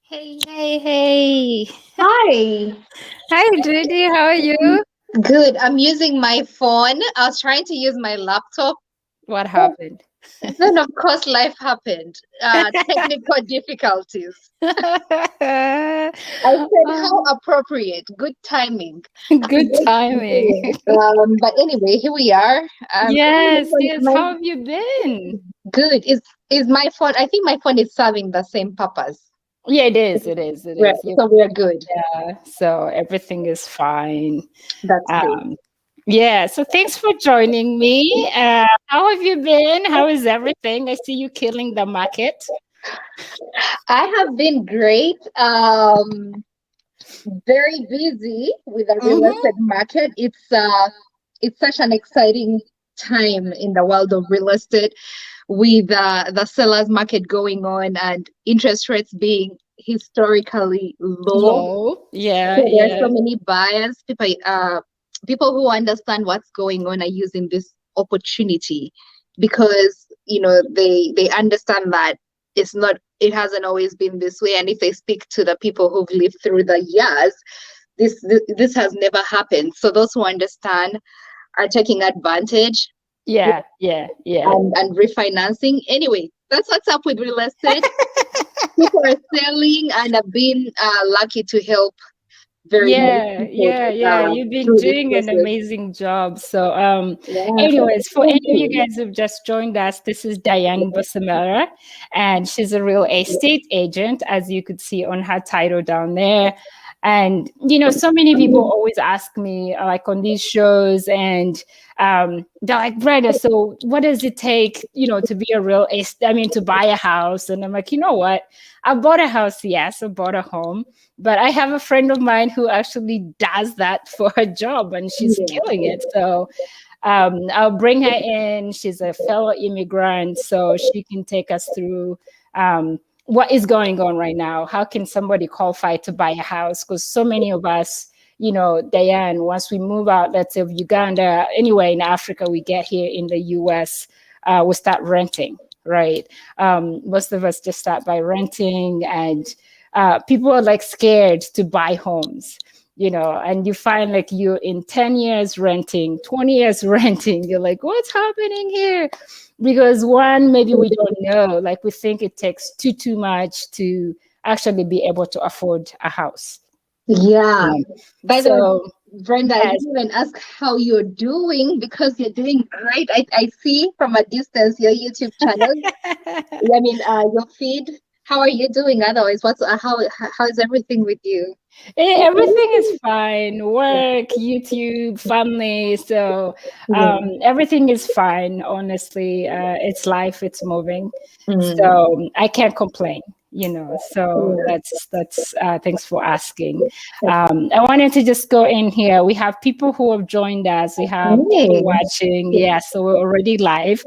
Hey, hey, hey. Hi. Hi, Judy. How are you? Good. I'm using my phone. I was trying to use my laptop. What happened? Then, of course, life happened. Technical difficulties. I said, how Oh, appropriate. Good timing. good timing. But anyway, here we are. Yes, yes. How have you been? Good. Is my phone? I think my phone is serving the same purpose. Yeah, it is. It is. It We're, is. so we're good. Yeah. So everything is fine. That's good. Um, yeah. So thanks for joining me. How have you been? How is everything? I see you killing the market. I have been great. Very busy with the real Mm-hmm. estate market. It's such an exciting time in the world of real estate with the sellers market going on and interest rates being historically low. Low. Yeah. So there are Yeah. so many buyers, people who understand what's going on are using this opportunity because they understand that it hasn't always been this way. And if they speak to the people who've lived through the years, this has never happened. So those who understand are taking advantage Yeah. Yeah. Yeah. and refinancing. Anyway, that's what's up with real estate. People are selling and have been lucky to help very many Yeah, people yeah, yeah. You've been through this doing an process. amazing job. So, Yeah, anyways, for thank any of you you. guys who've just joined us, this is Diane Basemera, and she's a real estate agent, as you could see on her title down there. And so many people always ask me, like on these shows, and they're like, Brenda, so what does it take, to be a real estate? I mean, to buy a house? And I'm like, you know what? I bought a house, yes, I bought a home, but I have a friend of mine who actually does that for her job, and she's Yeah. killing it. So I'll bring her in. She's a fellow immigrant, so she can take us through what is going on right now. How can somebody qualify to buy a house? Because so many of us, Diane, once we move out, let's say of Uganda, anywhere in Africa, we get here in the US, we start renting, right? Most of us just start by renting, and people are like scared to buy homes, and you find like you're in 10 years renting, 20 years renting. You're like, what's happening here? Because one, maybe we don't know, like we think it takes too much to actually be able to afford a house. Yeah. By the way, So Brenda, I yes. didn't even ask how you're doing because you're doing great. I see from a distance your YouTube channel. I mean, your feed. How are you doing? Otherwise, how is everything with you? Everything is fine. Work, YouTube, family. So Yeah. everything is fine. Honestly, it's life. It's moving. Mm. So I can't complain. So that's. Thanks for asking. I wanted to just go in here. We have people who have joined us. We have people Hey. watching. Yeah, so we're already live.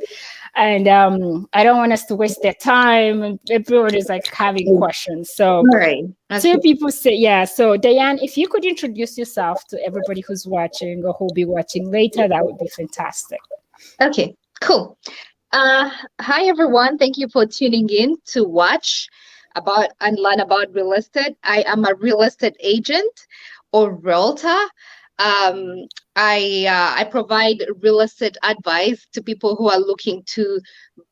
And I don't want us to waste their time. And everyone is like having questions. So All right. two Okay. people say, yeah. So, Diane, if you could introduce yourself to everybody who's watching or who'll be watching later, that would be fantastic. Okay. Cool. Uh, Hi everyone. Thank you for tuning in to watch about and learn about real estate. I am a real estate agent or realtor. Um, I provide real estate advice to people who are looking to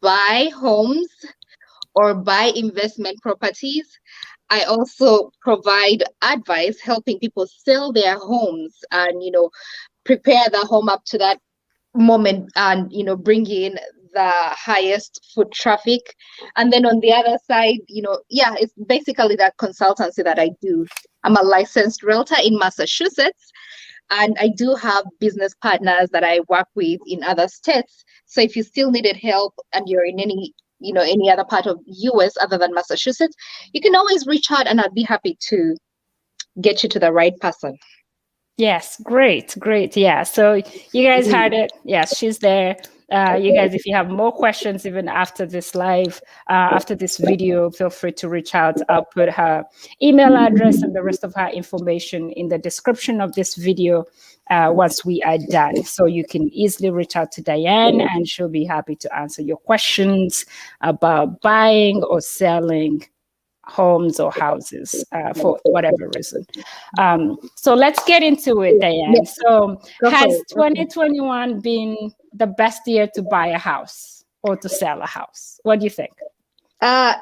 buy homes or buy investment properties. I also provide advice helping people sell their homes and prepare the home up to that moment and bring in the highest foot traffic. And then on the other side, yeah, it's basically that consultancy that I do. I'm a licensed realtor in Massachusetts, and I do have business partners that I work with in other states. So if you still needed help and you're in any other part of US other than Massachusetts, you can always reach out and I'd be happy to get you to the right person. Yes, great, great. Yeah. So you guys heard it. Yes, she's there. You guys, if you have more questions, even after this live, after this video, feel free to reach out. I'll put her email address and the rest of her information in the description of this video once we are done. So you can easily reach out to Diane and she'll be happy to answer your questions about buying or selling homes or houses for whatever reason. So let's get into it, Diane. Yeah, So go for has it. Okay. 2021 been the best year to buy a house or to sell a house? What do you think? Uh,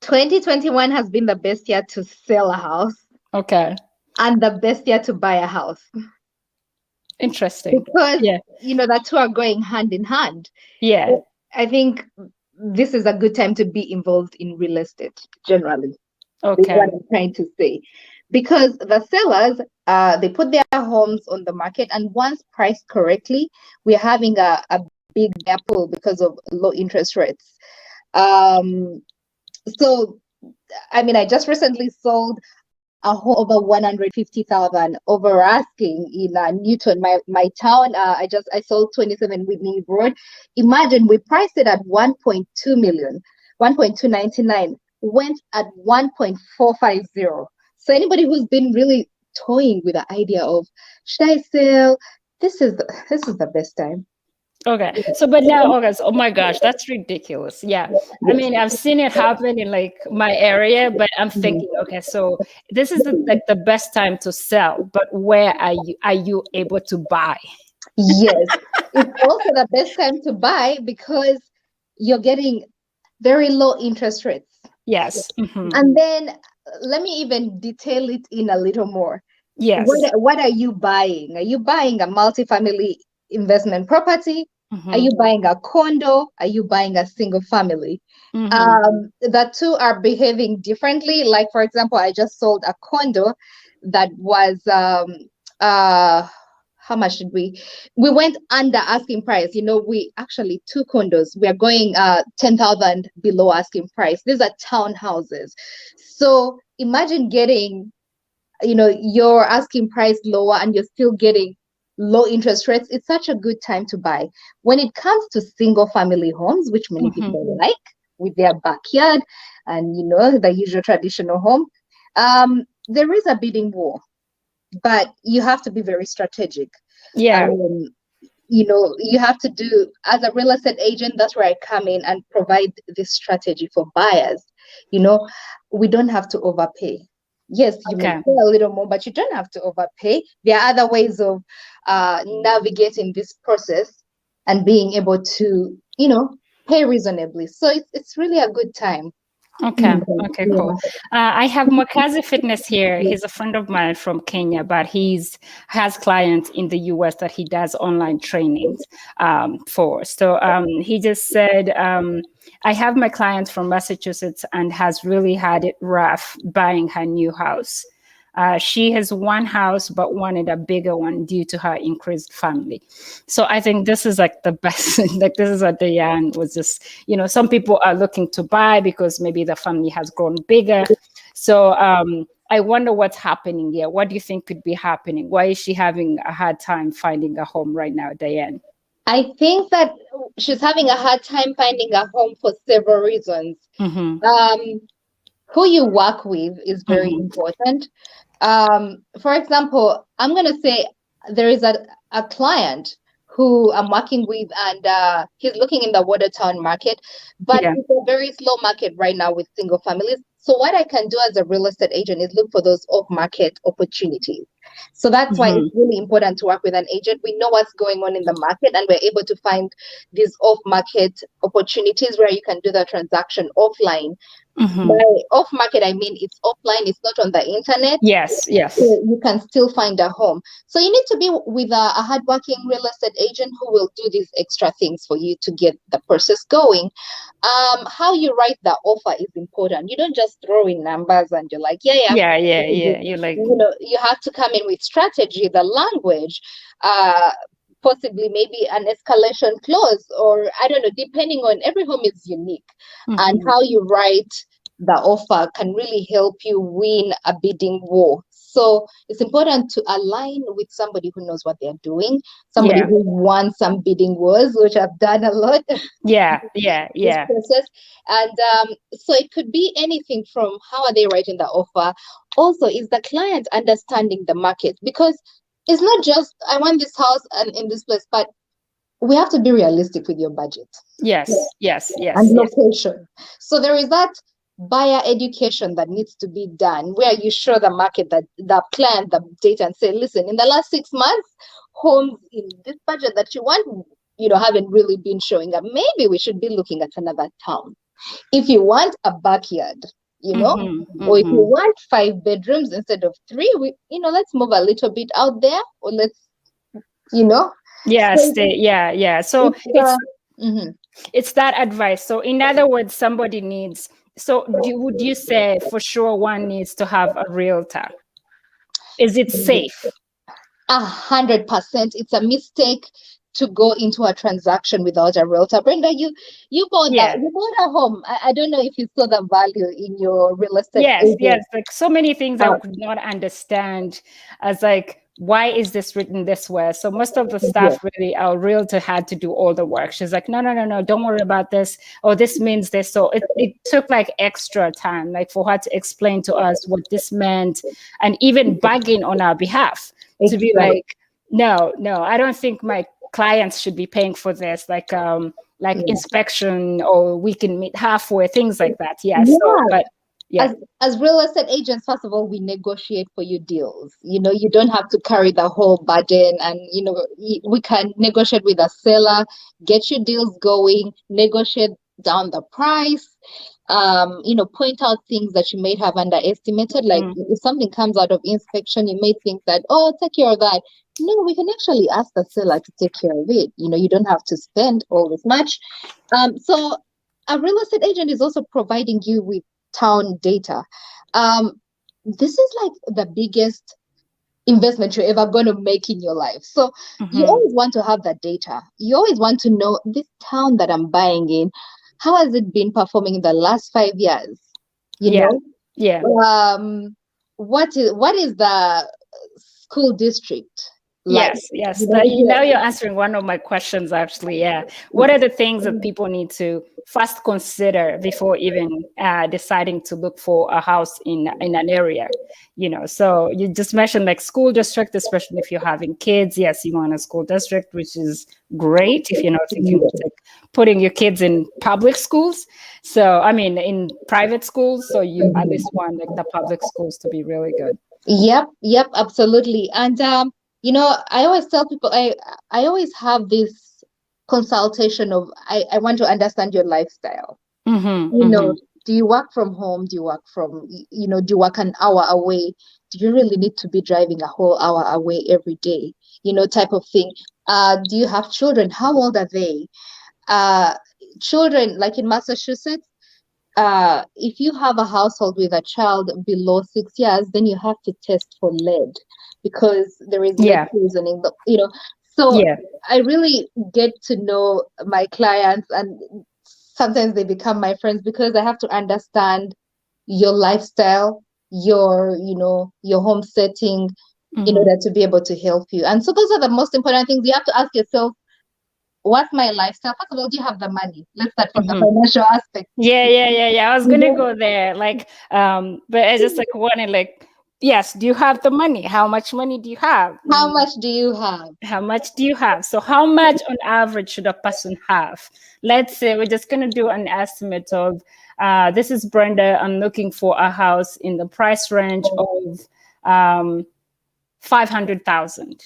2021 has been the best year to sell a house Okay, and the best year to buy a house interesting. because, Yeah, the two are going hand in hand. yeah. I think this is a good time to be involved in real estate generally, is Okay. what I'm trying to say. Because the sellers, they put their homes on the market, and once priced correctly, we're having a big bear pull because of low interest rates. Um, so, I mean, I just recently sold a home over 150,000 over asking in Newton, my town. I sold 27 Whitney Road. Imagine we priced it at 1.2 million, 1.299, went at 1.450. So anybody who's been really toying with the idea of should I sell, this is the best time. Okay. So, but now, okay. So, oh my gosh, that's ridiculous. Yeah. I Yes. mean, I've seen it happen in like my area, but I'm Mhm. thinking, okay, so this is like the best time to sell, but where are you able to buy? Yes, it's also the best time to buy because you're getting very low interest rates. Yes. Hmm. And then let me even detail it in a little more. Yes. What are you buying? Are you buying a multifamily investment property? Are Hmm. you buying a condo? Are you buying a single family? Hmm. The two are behaving differently. Like, for example, I just sold a condo that was how much did we went under asking price. We actually two condos. We are going 10,000 below asking price. These are townhouses. So imagine getting, your asking price lower and you're still getting low interest rates. It's such a good time to buy. When it comes to single family homes, which many Hmm. people like, with their backyard and the usual traditional home, there is a bidding war, but you have to be very strategic. Yeah. um, you have to do, as a real estate agent, that's where I come in and provide this strategy for buyers. You know, we don't have to overpay. Yes, you may Okay. pay a little more, but you don't have to overpay. There are other ways of navigating this process and being able to, pay reasonably. So it's really a good time. Okay. Mhm. Okay, Yeah. cool. I have Makazi Fitness here. He's a friend of mine from Kenya, but he's has clients in the US that he does online trainings for. So he just said, I have my client from Massachusetts and has really had it rough buying her new house. She has one house, but wanted a bigger one due to her increased family. So I think this is like the best. Like this is what Diane was just, some people are looking to buy because maybe the family has grown bigger. So I wonder what's happening here. What do you think could be happening? Why is she having a hard time finding a home right now, Diane? I think that she's having a hard time finding a home for several reasons. Mm-hmm. Um, who you work with is very Mm-hmm. important. For example, I'm going to say there is a client who I'm working with, and he's looking in the Watertown market, but Yeah. it's a very slow market right now with single families. So what I can do as a real estate agent is look for those off-market opportunities. So that's why Mm-hmm. it's really important to work with an agent. We know what's going on in the market, and we're able to find these off-market opportunities where you can do the transaction offline. By Mm-hmm. off market, I mean it's offline, it's not on the internet. Yes. So Yes. you can still find a home. So you need to be with a hardworking real estate agent who will do these extra things for you to get the process going. How you write the offer is important. You don't just throw in numbers and you're like, yeah, yeah. Yeah. Yeah. This is Yeah. it. You're like, You have to come in with strategy, the language, uh, possibly maybe an escalation clause, or I don't know, depending on, every home is unique, and mm-hmm. how you write the offer can really help you win a bidding war. So it's important to align with somebody who knows what they're doing, somebody Yeah. who won some bidding wars, which I've done a lot Yeah. Yeah. this Yeah. process. And so it could be anything from how are they writing the offer. Also, is the client understanding the market? Because it's not just I want this house and in this place, but we have to be realistic with your budget Yes. Yes. and Yes. Yes. location. So there is that. buyer education that needs to be done, where you show the market that the plan, the data, and say, listen, in the last 6 months, homes in this budget that you want, haven't really been showing up. Maybe we should be looking at another town. If you want a backyard, or if you want 5 bedrooms instead of 3, let's move a little bit out there, or let's, Yeah, so stay. Yeah. So mhm. it's that advice. So in other words, somebody needs. So would you say for sure one needs to have a realtor? Is it safe? 100%. It's a mistake to go into a transaction without a realtor. Brenda, you bought Yeah. you bought a home. I don't know if you saw the value in your real estate Yes. agent. Like so many things I could not understand as like, why is this written this way? So most of the Yeah. stuff really our realtor had to do all the work. She's like, no, don't worry about this. Oh, this means this. So it took like extra time, like for her to explain to us what this meant and even bargain on our behalf to be Exactly. like, no, I don't think my clients should be paying for this. Like Yeah. inspection, or we can meet halfway, things like that. Yeah. Yeah. So but yeah. As real estate agents, first of all, we negotiate for you deals. You don't have to carry the whole burden, and we can negotiate with a seller, get your deals going, negotiate down the price. Point out things that you may have underestimated. Like if something comes out of inspection, you may think that, oh, I'll take care of that. No, we can actually ask the seller to take care of it. You don't have to spend all this much. So a real estate agent is also providing you with town data. This is like the biggest investment you're ever going to make in your life. So you always want to have that data. You always want to know, this town that I'm buying in, how has it been performing in the last 5 years? Yeah. What is the school district like? Yes. Now you're answering one of my questions, actually. Yeah. What are the things that people need to first consider before even deciding to look for a house in an area? So you just mentioned like school district, especially if you're having kids. Yes, you want a school district, which is great if you're not thinking of like putting your kids in public schools. So, I mean, in private schools. So you at least want like the public schools to be really good. Yep, absolutely. And I always tell people, I always have this consultation of, I want to understand your lifestyle. Do you work from home? Do you work do you work an hour away? Do you really need to be driving a whole hour away every day? Type of thing. Do you have children? How old are they? Children, like in Massachusetts, if you have a household with a child below 6 years, then you have to test for lead, because there is lead poisoning. So I really get to know my clients, and sometimes they become my friends, because I have to understand your lifestyle, your home setting, in order to be able to help you. And so those are the most important things. You have to ask yourself, what's my lifestyle? First of all, do you have the money? Let's start from the financial aspect. Yeah. I was gonna go there, like, but I just like wanted like, yes, do you have the money? How much money do you have? How much do you have? How much do you have? So how much on average should a person have? Let's say we're just gonna do an estimate of this is Brenda. I'm looking for a house in the price range of 500,000.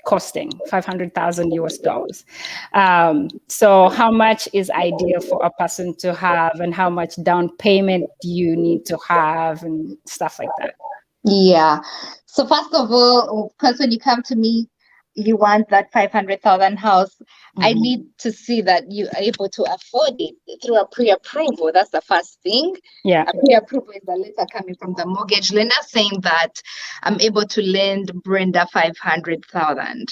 Costing 500,000 US dollars. So how much is ideal for a person to have, and how much down payment do you need to have, and stuff like that? Yeah. So first of all, because when you come to me, you want that 500,000 house. I need to see that you are able to afford it through a pre-approval. That's the first thing. Yeah. A pre-approval is a letter coming from the mortgage lender saying that I'm able to lend Brenda 500,000.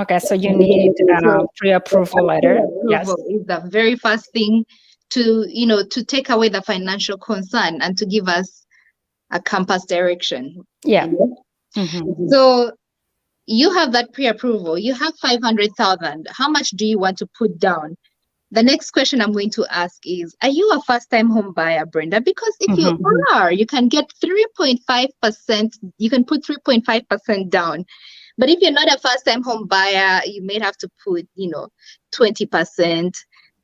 Okay, so you need a pre-approval letter. Yes. Is the very first thing to take away the financial concern and to give us a compass direction. Yeah. So you have that pre-approval, you have 500,000. How much do you want to put down? The next question I'm going to ask is, are you a first-time home buyer, Brenda? Because if you are, you can get 3.5%, you can put 3.5% down. But if you're not a first-time home buyer, you may have to put, 20%,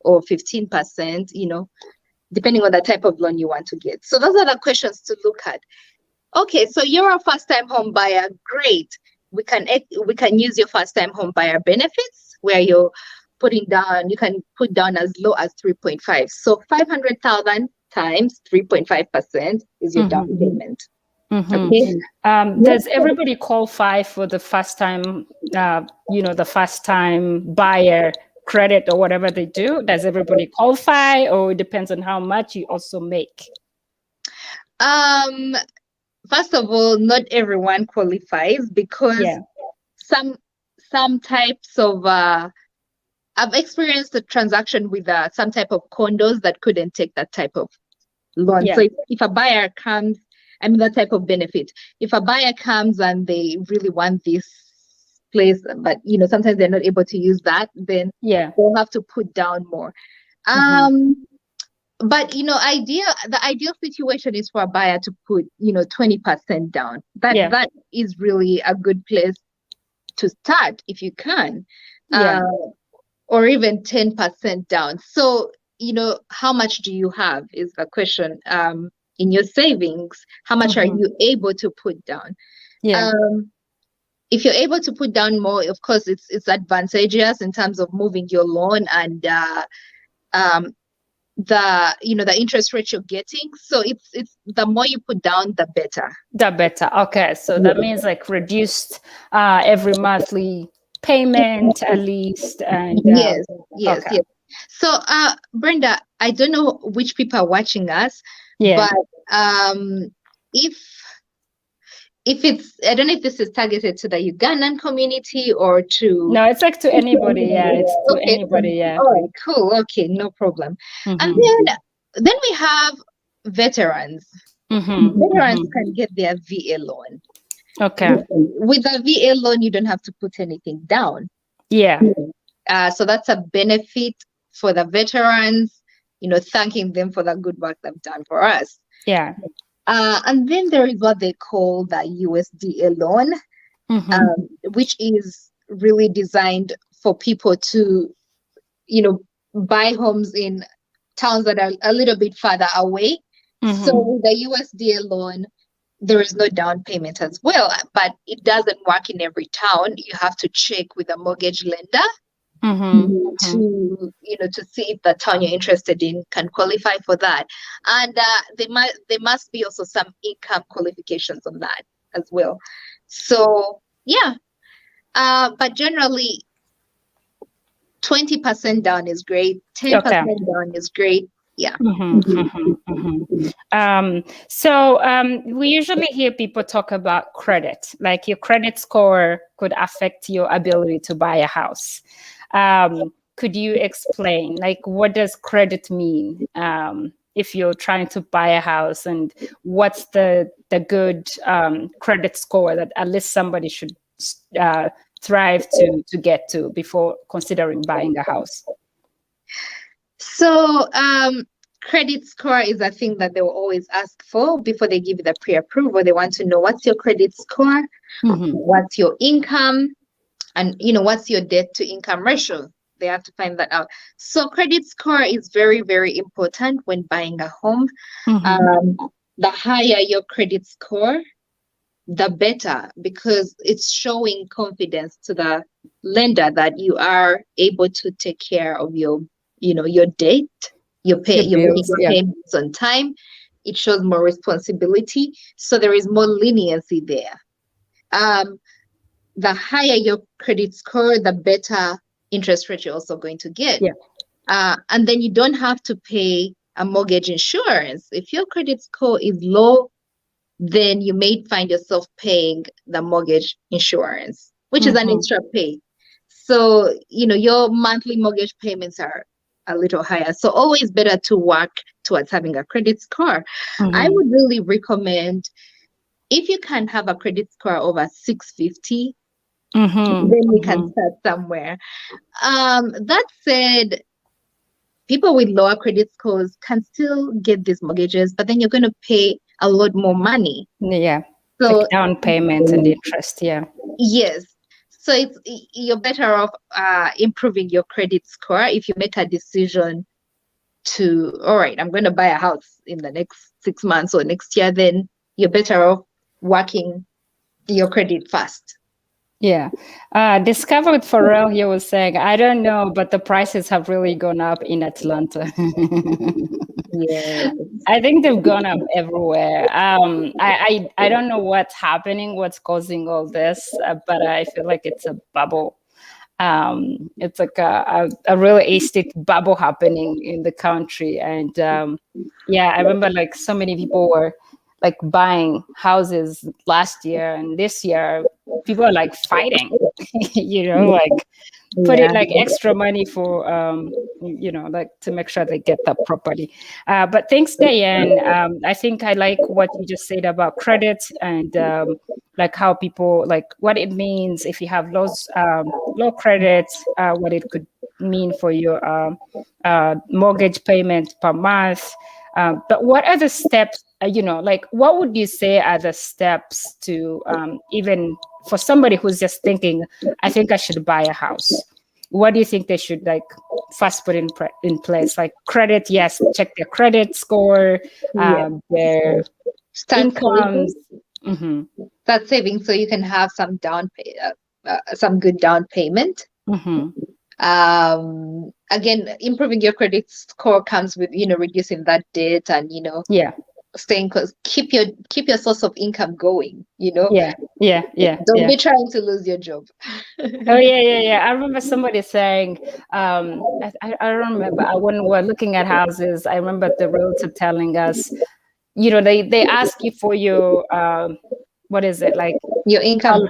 or 15%, depending on the type of loan you want to get. So those are the questions to look at. Okay, so you're a first-time home buyer. Great. We can use your first-time home buyer benefits where you can put down as low as 3.5. So 500,000 times 3.5% is your down payment. Okay. Does everybody qualify for the first time, the first time buyer credit or whatever they do? Does everybody qualify, or it depends on how much you also make? First of all, not everyone qualifies because some types of I've experienced a transaction with some type of condos that couldn't take that type of loan. So if a buyer comes, that type of benefit, if a buyer comes and they really want this place, but sometimes they're not able to use that, then they'll have to put down more. But the ideal situation is for a buyer to put 20% down. That is really a good place to start if you can, or even 10% down. So how much do you have is the question. In your savings, how much are you able to put down? If you're able to put down more, of course, it's advantageous in terms of moving your loan and the interest rate you're getting. So it's the more you put down, the better. The better. Okay, so that means like reduced every monthly payment at least. And yes. So Brenda, I don't know which people are watching us, but if it's, I don't know if this is targeted to the Ugandan community or to... No, it's like to anybody. It's to anybody. All right, cool. Okay, no problem. And then we have veterans. Veterans can get their VA loan. Okay. With a VA loan, you don't have to put anything down. So that's a benefit for the veterans, thanking them for the good work they've done for us. And then there is what they call the USDA loan, which is really designed for people to, buy homes in towns that are a little bit farther away. So with the USDA loan, there is no down payment as well, but it doesn't work in every town. You have to check with a mortgage lender to see if the town you're interested in can qualify for that. And there must be also some income qualifications on that as well. So but generally 20% down is great, 10% down is great. So we usually hear people talk about credit, like your credit score could affect your ability to buy a house. Could you explain, like, what does credit mean if you're trying to buy a house, and what's the good credit score that at least somebody should thrive to get to before considering buying a house? So credit score is a thing that they will always ask for before they give you the pre-approval. They want to know what's your credit score, what's your income, and what's your debt to income ratio. They have to find that out. So credit score is very, very important when buying a home. The higher your credit score, the better, because it's showing confidence to the lender that you are able to take care of your debt, your payments on time. It shows more responsibility, so there is more leniency there. The higher your credit score, the better interest rate you're also going to get. And then you don't have to pay a mortgage insurance. If your credit score is low, then you may find yourself paying the mortgage insurance, which is an extra pay. So, your monthly mortgage payments are a little higher. So always better to work towards having a credit score. I would really recommend, if you can have a credit score over 650, then we can start somewhere. That said, people with lower credit scores can still get these mortgages, but then you're going to pay a lot more money. So like down payment and interest. Yes. So you're better off improving your credit score if you make a decision to, all right, I'm going to buy a house in the next 6 months or next year. Then you're better off working your credit fast. Yeah. Discovered for real, he was saying, I don't know, but the prices have really gone up in Atlanta. Yeah. I think they've gone up everywhere. I don't know what's happening, what's causing all this, but I feel like it's a bubble. It's like a realistic bubble happening in the country. And yeah, I remember like so many people were like buying houses last year, and this year people are like fighting, like put it Yeah. like extra money for like to make sure they get the property. But thanks, Diane. I think I like what you just said about credit, and like how people, like what it means if you have low credit, what it could mean for your mortgage payment per month. But what are the steps, like what would you say are the steps to, even for somebody who's just thinking, I think I should buy a house? What do you think they should like first put in place? Like credit, yes, check their credit score, Yeah. their Start saving. incomes. Mm-hmm. Start saving so you can have some good down payment. Mm-hmm. Again, improving your credit score comes with reducing that debt and Yeah. staying close. Keep your source of income going. Yeah. Yeah. Yeah. Don't Yeah. be trying to lose your job. Oh yeah, yeah, yeah. I remember somebody saying, I remember when we're looking at houses, I remember the realtor telling us, they ask you for your what is it like? Your How, income.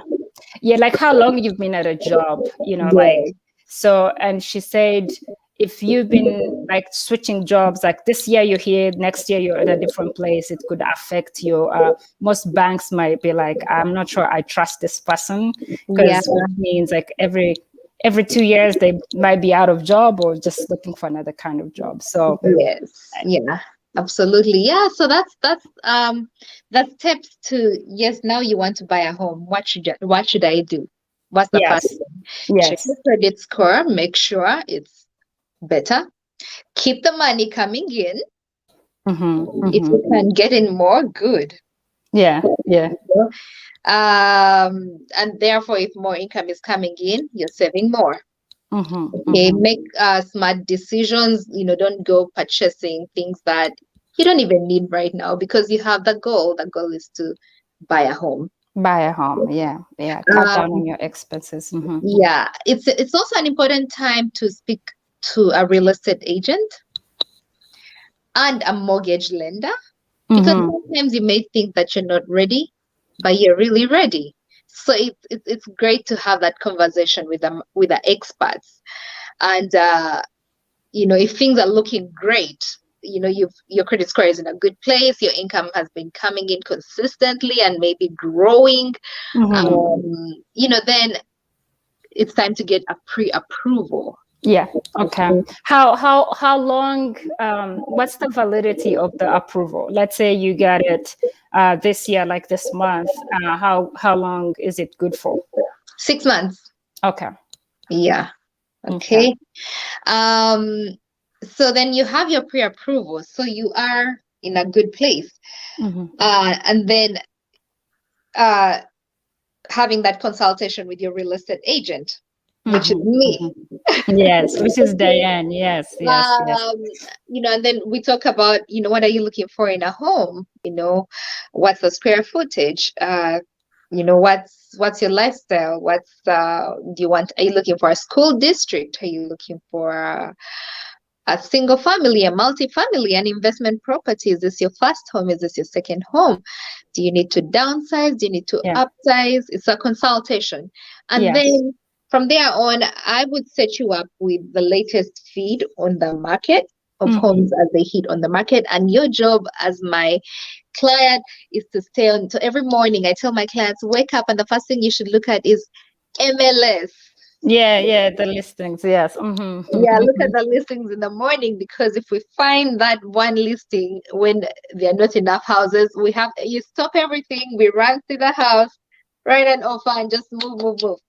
yeah, like how long you've been at a job, like Yeah. so. And she said, if you've been like switching jobs, like this year you're here, next year you're at a different place, it could affect your. Most banks might be like, I'm not sure I trust this person, Yeah. because which means like every 2 years they might be out of job or just looking for another kind of job. So Yes. Yeah. Absolutely. Yeah. So that's steps to, yes, now you want to buy a home. What should I do? What's the first yes, thing? Check your yes. credit score, make sure it's better. Keep the money coming in. Mm-hmm, If mm-hmm. you can get in more, good. Yeah, yeah. And therefore, if more income is coming in, you're saving more. Mm-hmm, Okay, mm-hmm. make smart decisions. Don't go purchasing things that you don't even need right now because you have the goal. The goal is to buy a home. Buy a home. Yeah, yeah. Cut down Um, on your expenses. Mm-hmm. yeah, it's also an important time to speak to a real estate agent and a mortgage lender, because Mm-hmm. sometimes you may think that you're not ready, but you're really ready. So it's great to have that conversation with them, with the experts. And if things are looking great, your credit score is in a good place, your income has been coming in consistently and maybe growing, Mm-hmm. then it's time to get a pre-approval. Yeah. Okay. How long? What's the validity of the approval? Let's say you got it this year, like this month. How long is it good for? 6 months. Okay. Yeah. Okay. Okay. Um, so then you have your pre-approval, so you are in a good place. Mm-hmm. And then uh, having that consultation with your real estate agent, which is Mm-hmm. me. Mm-hmm. Yes, which is Diane. Yes, yes, yes. Um, and then we talk about, what are you looking for in a home? What's the square footage? What's your lifestyle? Are you looking for a school district? Are you looking for a single family, a multi-family, an investment property? Is this your first home? Is this your second home? Do you need to downsize? Do you need to Yeah. upsize? It's a consultation. And Yes. then from there on, I would set you up with the latest feed on the market of Mm-hmm. homes as they hit on the market. And your job as my client is to stay on. So every morning I tell my clients, wake up and the first thing you should look at is MLS. Yeah, yeah. The listings. Yes. Yeah, look Mm-hmm. at the listings in the morning, because if we find that one listing when there are not enough houses, you stop everything, we run to the house, write an offer, and just move, move, move.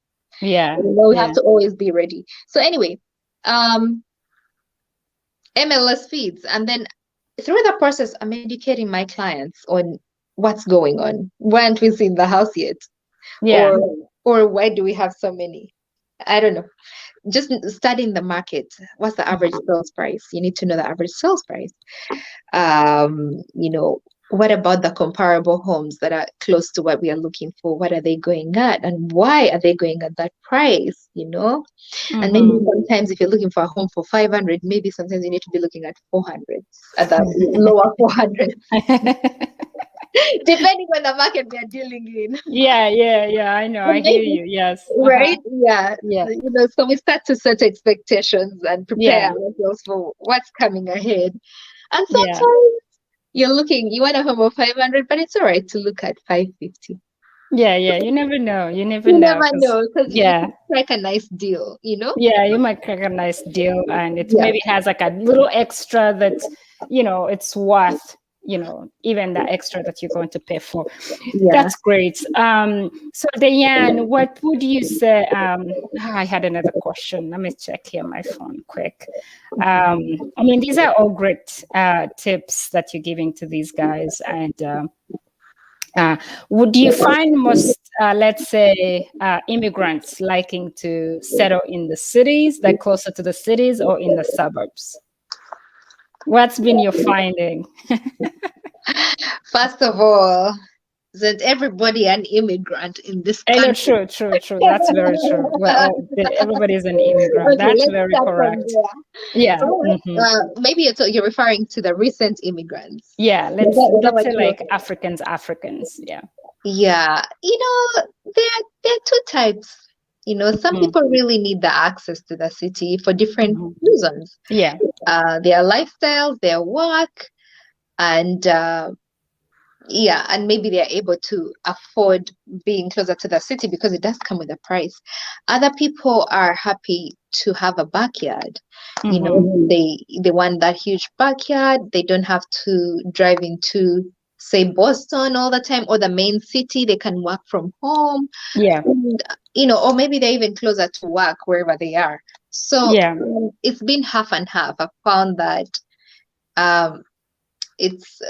Yeah. We have Yeah. to always be ready. So anyway, MLS feeds, and then through the process, I'm educating my clients on what's going on. Why aren't we seeing the house yet? Yeah. Or why do we have so many? I don't know. Just studying the market. What's the average sales price? You need to know the average sales price. You know, what about the comparable homes that are close to what we are looking for? What are they going at, and why are they going at that price? You know, and maybe sometimes if you're looking for a home for 500, maybe sometimes you need to be looking at 400, at the lower 400, depending on the market we are dealing in. Yeah, yeah, yeah. I know. I hear you. Yes. Right? Yeah. Yeah. You know, so we start to set expectations and prepare Yeah. ourselves for what's coming ahead. And Yeah. sometimes you want a home of 500, but it's all right to look at 550. Yeah. Yeah. You never know. You never You know. never know, because you Yeah. can strike a nice deal, you know? Yeah, you might crack a nice deal and it Yeah. maybe has like a little extra that, it's worth, even the extra that you're going to pay for. Yeah. That's great. So Diane, what would you say? I had another question. Let me check here my phone quick. I mean, these are all great tips that you're giving to these guys. And would you find most, let's say, immigrants liking to settle in the cities, like closer to the cities, or in the suburbs? What's been your finding? First of all, isn't everybody an immigrant in this I know, country? true, true, true. That's very true. Well, everybody's an immigrant. Okay, That's let's very start from correct. there. Yeah. All Hmm. right. Maybe you're referring to the recent immigrants. Yeah. Is that Let's what say you're? like Africans. Yeah. Yeah, there are two types. Some Mhm. people really need the access to the city for different Mhm. reasons. Yeah. Their lifestyles, their work, and yeah, and maybe they're able to afford being closer to the city because it does come with a price. Other people are happy to have a backyard. Hmm. They want that huge backyard. They don't have to drive into, say, Boston all the time or the main city. They can work from home, Yeah. and, or maybe they're even closer to work wherever they are. So Yeah. it's been half and half. I found that um, it's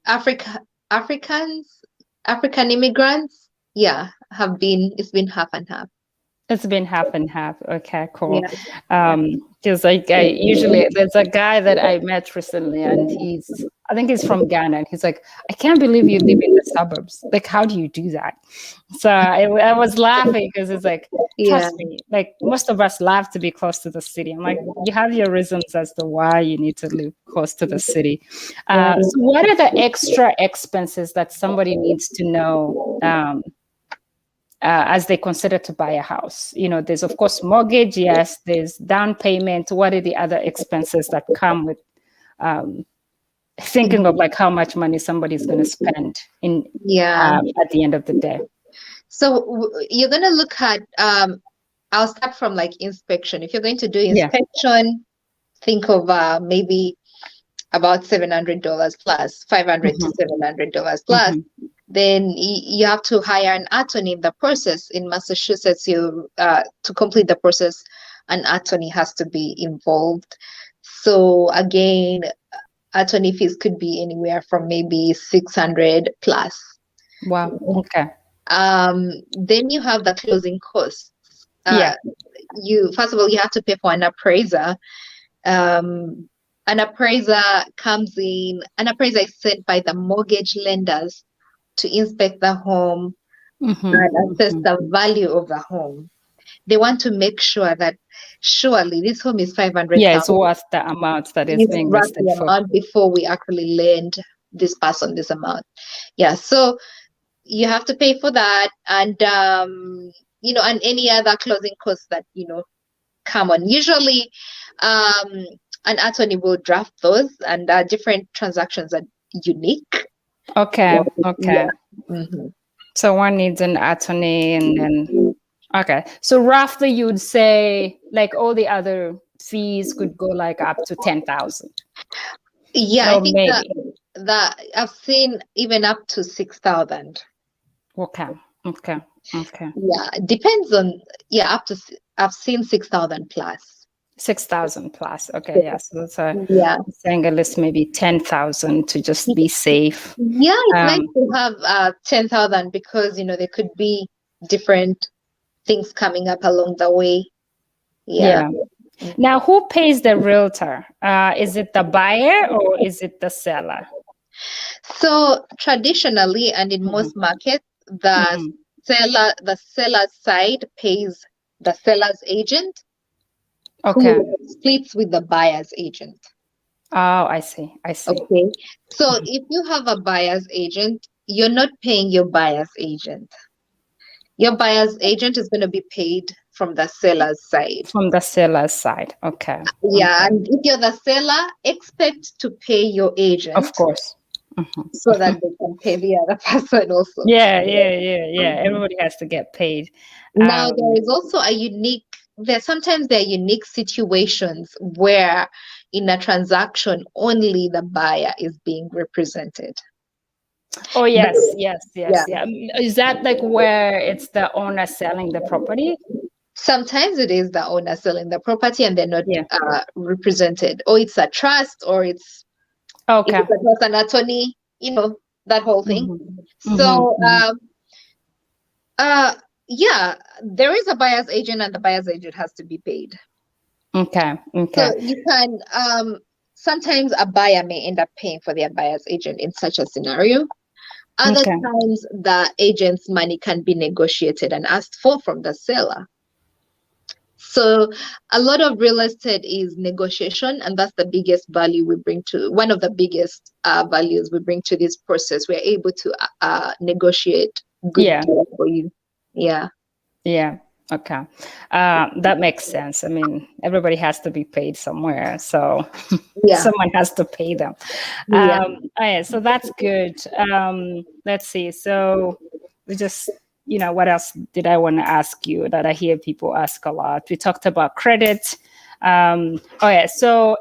Africa Africans African immigrants, yeah, it's been half and half. It's been half and half. Okay, cool. Yeah, yeah. Because like I usually there's a guy that I met recently, and I think he's from Ghana, and he's like, I can't believe you live in the suburbs. Like, how do you do that? So I was laughing because it's like, Yeah. trust me, like most of us love to be close to the city. I'm like, you have your reasons as to why you need to live close to the city. Right. So what are the extra expenses that somebody needs to know? As they consider to buy a house. There's of course mortgage, yes, there's down payment. What are the other expenses that come with thinking of like how much money somebody's going to spend in Yeah. at the end of the day? So you're gonna look at I'll start from like inspection. If you're going to do Yeah. inspection, think of maybe about $700 plus, 500 to Hmm. $700 plus. Hmm. Then you have to hire an attorney in the process. In Massachusetts, to complete the process, an attorney has to be involved. So again, attorney fees could be anywhere from maybe 600 plus. Wow. Okay. Then you have the closing costs. Yeah. You first of all you have to pay for an appraiser. Um, an appraiser comes in. An appraiser is sent by the mortgage lenders to inspect the home Hmm. and assess Hmm. the value of the home. They want to make sure that surely this home is Yeah, it's 500,000. worth the amount that is It's being worth listed the for. amount before we actually lend this person this amount. Yeah, so you have to pay for that, and and any other closing costs that come on. Usually, an attorney will draft those, and different transactions are unique. Okay. Yeah. Okay. Hmm. So one needs an attorney, and then okay. So roughly you would say like all the other fees could go like up to 10,000 Yeah, I or think that maybe. I've seen even up to 6,000. Okay. Okay. Okay. Yeah, it depends on, yeah, I've seen 6,000 plus. 6,000 plus. Okay, yeah. So that's Yeah. saying at least maybe 10,000 to just be safe. Yeah, it's nice Um, to have 10,000 because, there could be different things coming up along the way. Yeah. yeah. Now, who pays the realtor? Is it the buyer or is it the seller? So traditionally, and in Hmm. most markets, the Hmm. seller's side pays the seller's agent, Okay. who splits with the buyer's agent. Oh, I see. I see. Okay. So if you have a buyer's agent, you're not paying your buyer's agent. Your buyer's agent is going to be paid from the seller's side. From the seller's side. Okay. Yeah, Okay. and if you're the seller, expect to pay your Of agent course. Hmm. so that they can pay the other person also. Yeah, yeah, yeah, yeah. Everybody has to get paid. Now, there Um, is also sometimes there are unique situations where in a transaction, only the buyer is being represented. oh, But yes, yes, yeah, yes, yeah. Is that like where it's the owner selling the property? sometimes it is the owner selling the property and they're not Yeah. represented, or it's a trust, or if Okay. it's a trust and attorney, that whole thing. Hmm. Hmm. So, Hmm. uh, yeah, there is a buyer's agent, and the buyer's agent has to be paid. Okay. So Okay. you can, sometimes a buyer may end up paying for their buyer's agent in such a scenario. Other Okay. times, the agent's money can be negotiated and asked for from the seller. So a lot of real estate is negotiation, and that's the biggest value we bring to one of the biggest values we bring to this process. We're able to negotiate good Yeah. deals for you. Yeah. Yeah. Okay. That makes sense. I mean, everybody has to be paid somewhere, so Yeah. someone has to pay them. Yeah. Oh yeah, so that's good. Let's see. So we just, what else did I want to ask you that I hear people ask a lot? We talked about credit. Oh yeah. So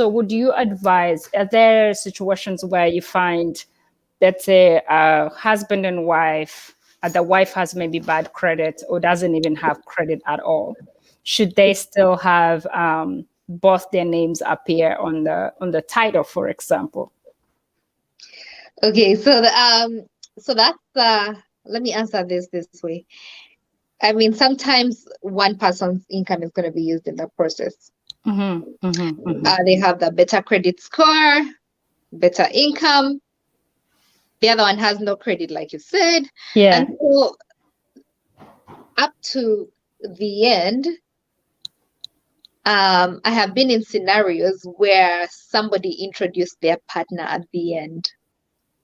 would you advise, are there situations where you find, let's say, husband and wife, the wife has maybe bad credit or doesn't even have credit at all? Should they still have both their names appear on the title, for example? Okay. So that's let me answer this way. I mean, sometimes one person's income is going to be used in the process. Mm-hmm, mm-hmm, mm-hmm. They have the better credit score, better income. The other one has no credit, like you said. Yeah. And so up to the end, I have been in scenarios where somebody introduced their partner at the end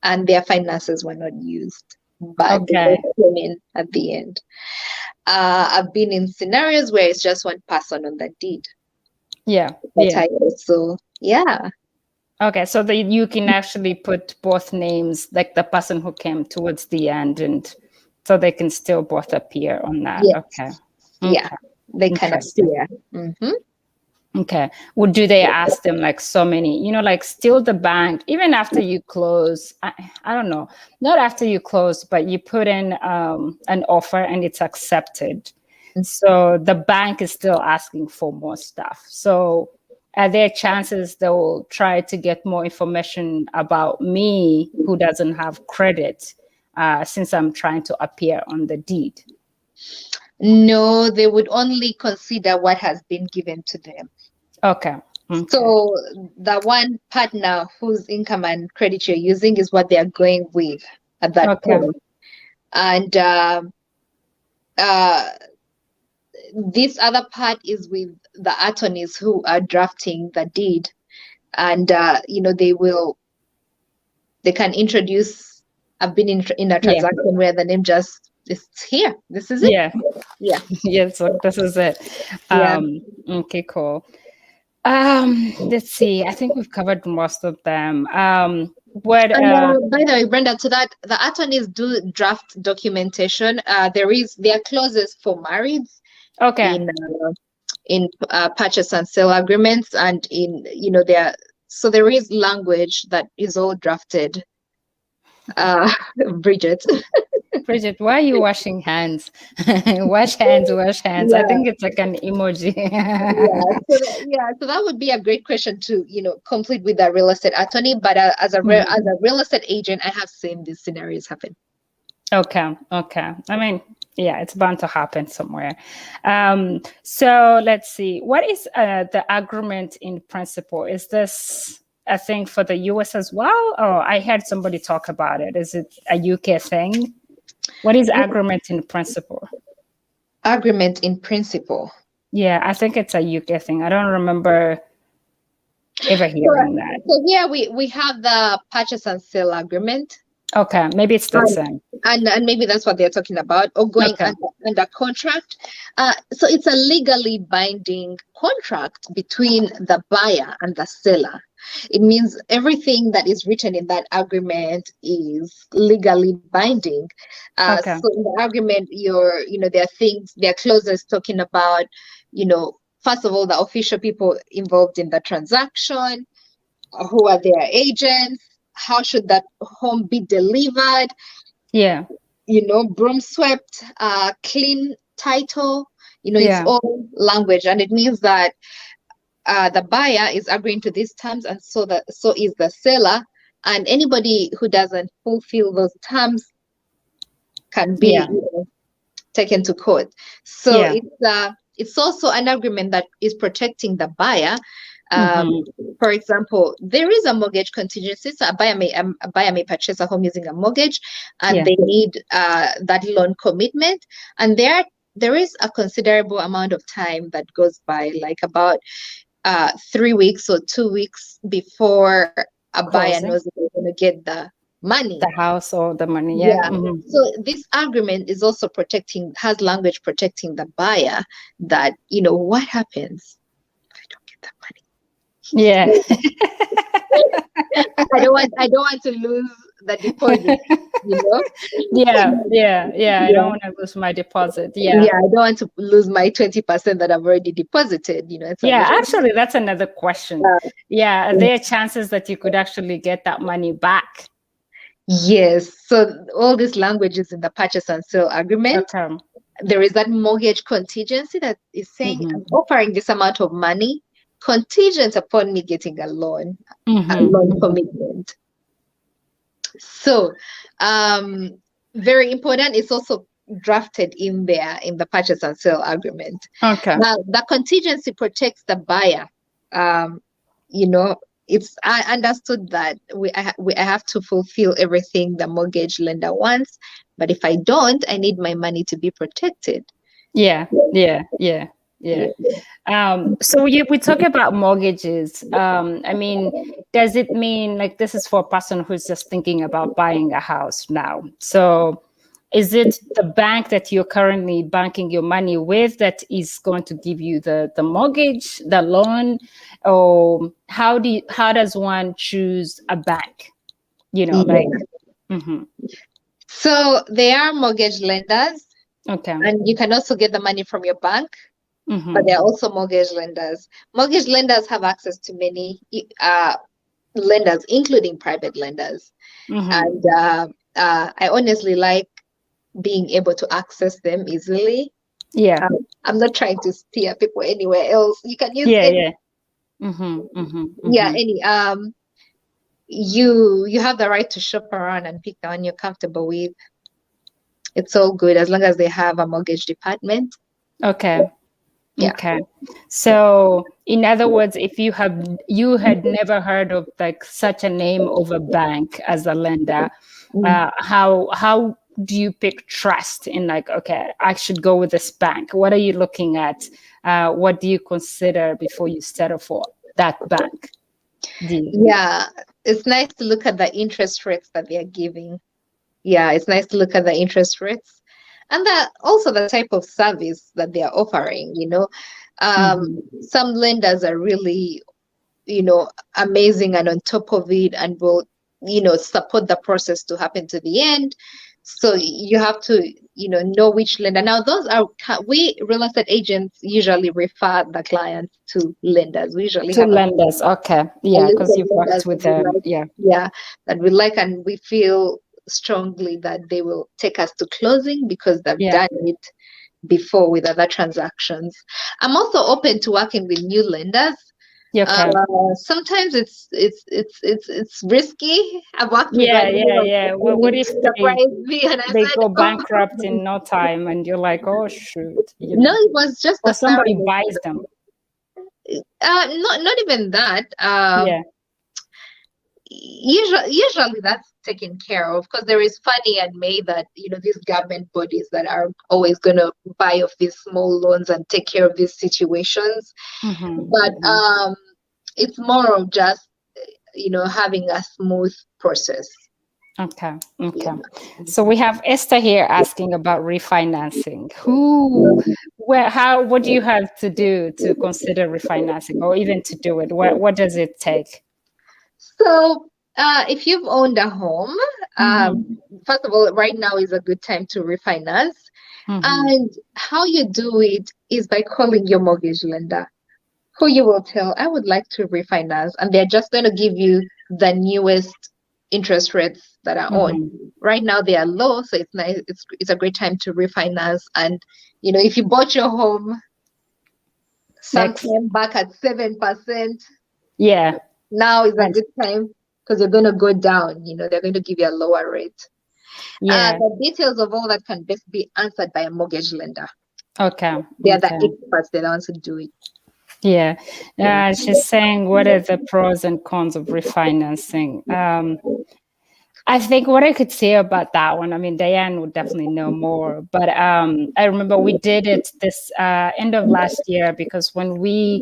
and their finances were not used, but they Okay. both came in at the end. I've been in scenarios where it's just one person on the deed, Yeah. the Yeah. title. So, yeah. Okay. So that you can actually put both names, like the person who came towards the end, and so they can still both appear on that. Okay. Yes. Yeah. Okay. They can Interesting. appear. Mm-hmm. Okay. Well, do they ask them like so many, like still the bank, even after you close? I don't know, not after you close, but you put in an offer and it's accepted. So the bank is still asking for more stuff. So are there chances they'll try to get more information about me who doesn't have credit since I'm trying to appear on the deed? No, they would only consider what has been given to them. Okay. Okay. So the one partner whose income and credit you're using is what they are going with at that Okay. point. And uh, this other part is with the attorneys who are drafting the deed. And, they can introduce, I've been in a Yeah. transaction where the name just is here. This is it. Yeah. Yeah. Yes, so this is it. Yeah. Okay, cool. Let's see. I think we've covered most of them. What And by the way, Brenda, to that, the attorneys do draft documentation. There are clauses for marrieds okay. in purchase and sale agreements, and there is language that is all drafted. Bridget. Bridget, why are you washing hands? Wash hands, wash hands. I Yeah, think it's like an emoji. so that would be a great question to, complete with a real estate attorney. But as Mhm. a real estate agent, I have seen these scenarios happen. Okay, okay. I mean, yeah, it's bound to happen somewhere. So let's see. What is the agreement in principle? Is this a thing for the US as well? Or I heard somebody talk about it. Is it a UK thing? What is agreement in principle? Agreement in principle. Yeah, I think it's a UK thing. I don't remember ever So, hearing that. so here we have the purchase and sale agreement. Okay, maybe it's the And, same. and maybe that's what they're talking about, or going Okay. under contract. So it's a legally binding contract between the buyer and the seller. It means everything that is written in that agreement is legally binding. Okay. So in the agreement, there are things, there are clauses talking about, first of all, the official people involved in the transaction, who are their agents, how should that home be delivered, Yeah. broom swept, clean title, it's Yeah. all language. And it means that the buyer is agreeing to these terms, and so is the seller. And anybody who doesn't fulfill those terms can be Yeah. taken to court. So Yeah. it's also an agreement that is protecting the buyer. Mm-hmm. For example, there is a mortgage contingency. So a buyer may purchase a home using a mortgage, and Yeah. they need that loan commitment. And there is a considerable amount of time that goes by, like about 3 weeks or 2 weeks before a buyer Closing knows that they're going to get the money. the house or the money. Yeah. Yeah. Mm-hmm. So this agreement is also has language protecting the buyer, that, what happens if I don't get that money? Yeah. I don't want to lose the deposit, you know? Yeah. Yeah. Yeah. I don't Yeah. want to lose my deposit. Yeah. Yeah, I don't want to lose my 20% that I've already deposited, it's a Yeah. very Actually, that's another question. Yeah. Are there chances that you could actually get that money back? yes. So all this language is in the purchase and sale agreement. Okay. There is that mortgage contingency that is saying, Mm-hmm. I'm offering this amount of money contingent upon me getting a loan Mm-hmm. commitment. So, very important. It's also drafted in there in the purchase and sale agreement. Okay. Now, the contingency protects the buyer. You know, I understood that I have to fulfill everything the mortgage lender wants, but if I don't, I need my money to be protected. Yeah. Yeah. Yeah. Yeah. So we talk about mortgages. I mean, does it mean like this is for a person who's just thinking about buying a house now? So is it the bank that you're currently banking your money with that is going to give you the mortgage, the loan? Or how does one choose a bank? Yeah. Like mm-hmm. So there are mortgage lenders, Okay. and you can also get the money from your bank. Mm-hmm. But there are also mortgage lenders. Mortgage lenders have access to many lenders, including private lenders. Mm-hmm. And I honestly like being able to access them easily. Yeah. I'm not trying to steer people anywhere else. You can use Yeah. any, Yeah. Mm-hmm. Mm-hmm. yeah, Mm-hmm. any. You have the right to shop around and pick the one you're comfortable with. It's all good as long as they have a mortgage department. Okay. Yeah. Okay. So, in other words, if you had never heard of like such a name of a bank as a lender, how do you pick trust in like, okay, I should go with this bank? What are you looking at? What do you consider before you settle for that bank? Yeah, it's nice to look at the interest rates that they are giving. Yeah, it's nice to look at the interest rates, and also the type of service that they are offering. Some lenders are really, amazing and on top of it, and will, support the process to happen to the end. So you have to, know which lender. Now, we real estate agents usually refer the clients to lenders. We usually To have lenders, okay, a yeah, list because of you've lenders worked with them, yeah. that we like, and we feel strongly that they will take us to closing because they've Yeah. done it before with other transactions. I'm also open to working with new lenders. Okay. Sometimes it's risky. I've worked with Yeah, one yeah, who yeah. What really if surprised me, and I they said, go "Oh, bankrupt in no time and you're like, oh shoot, no, it was just or the somebody thoroughness." buys them. Not even that. Yeah. Usually that's taken care of because there is Fannie and May that these government bodies that are always going to buy off these small loans and take care of these situations. Mm-hmm, But mm-hmm. it's more of just having a smooth process. Okay. Okay. Yeah. So we have Esther here asking about refinancing. What do you have to do to consider refinancing or even to do it? What does it take? So, if you've owned a home, Mm-hmm, first of all, right now is a good time to refinance. mm-hmm, And how you do it is by calling your mortgage lender, who you will tell, I would like to refinance, and they're just going to give you the newest interest rates that are on. mm-hmm. Right now they are low, so it's nice. It's a great time to refinance. And if you bought your home Like, sometime back at 7%, yeah. now is a And good time because you're going to go down. They're going to give you a lower rate. yeah. The details of all that can best be answered by a mortgage lender. Okay. They are the Okay. experts. They're the ones who do it. Yeah. Yeah. She's saying, what are the pros and cons of refinancing? I think what I could say about that one, I mean, Diane would definitely know more, but I remember we did it this end of last year because when we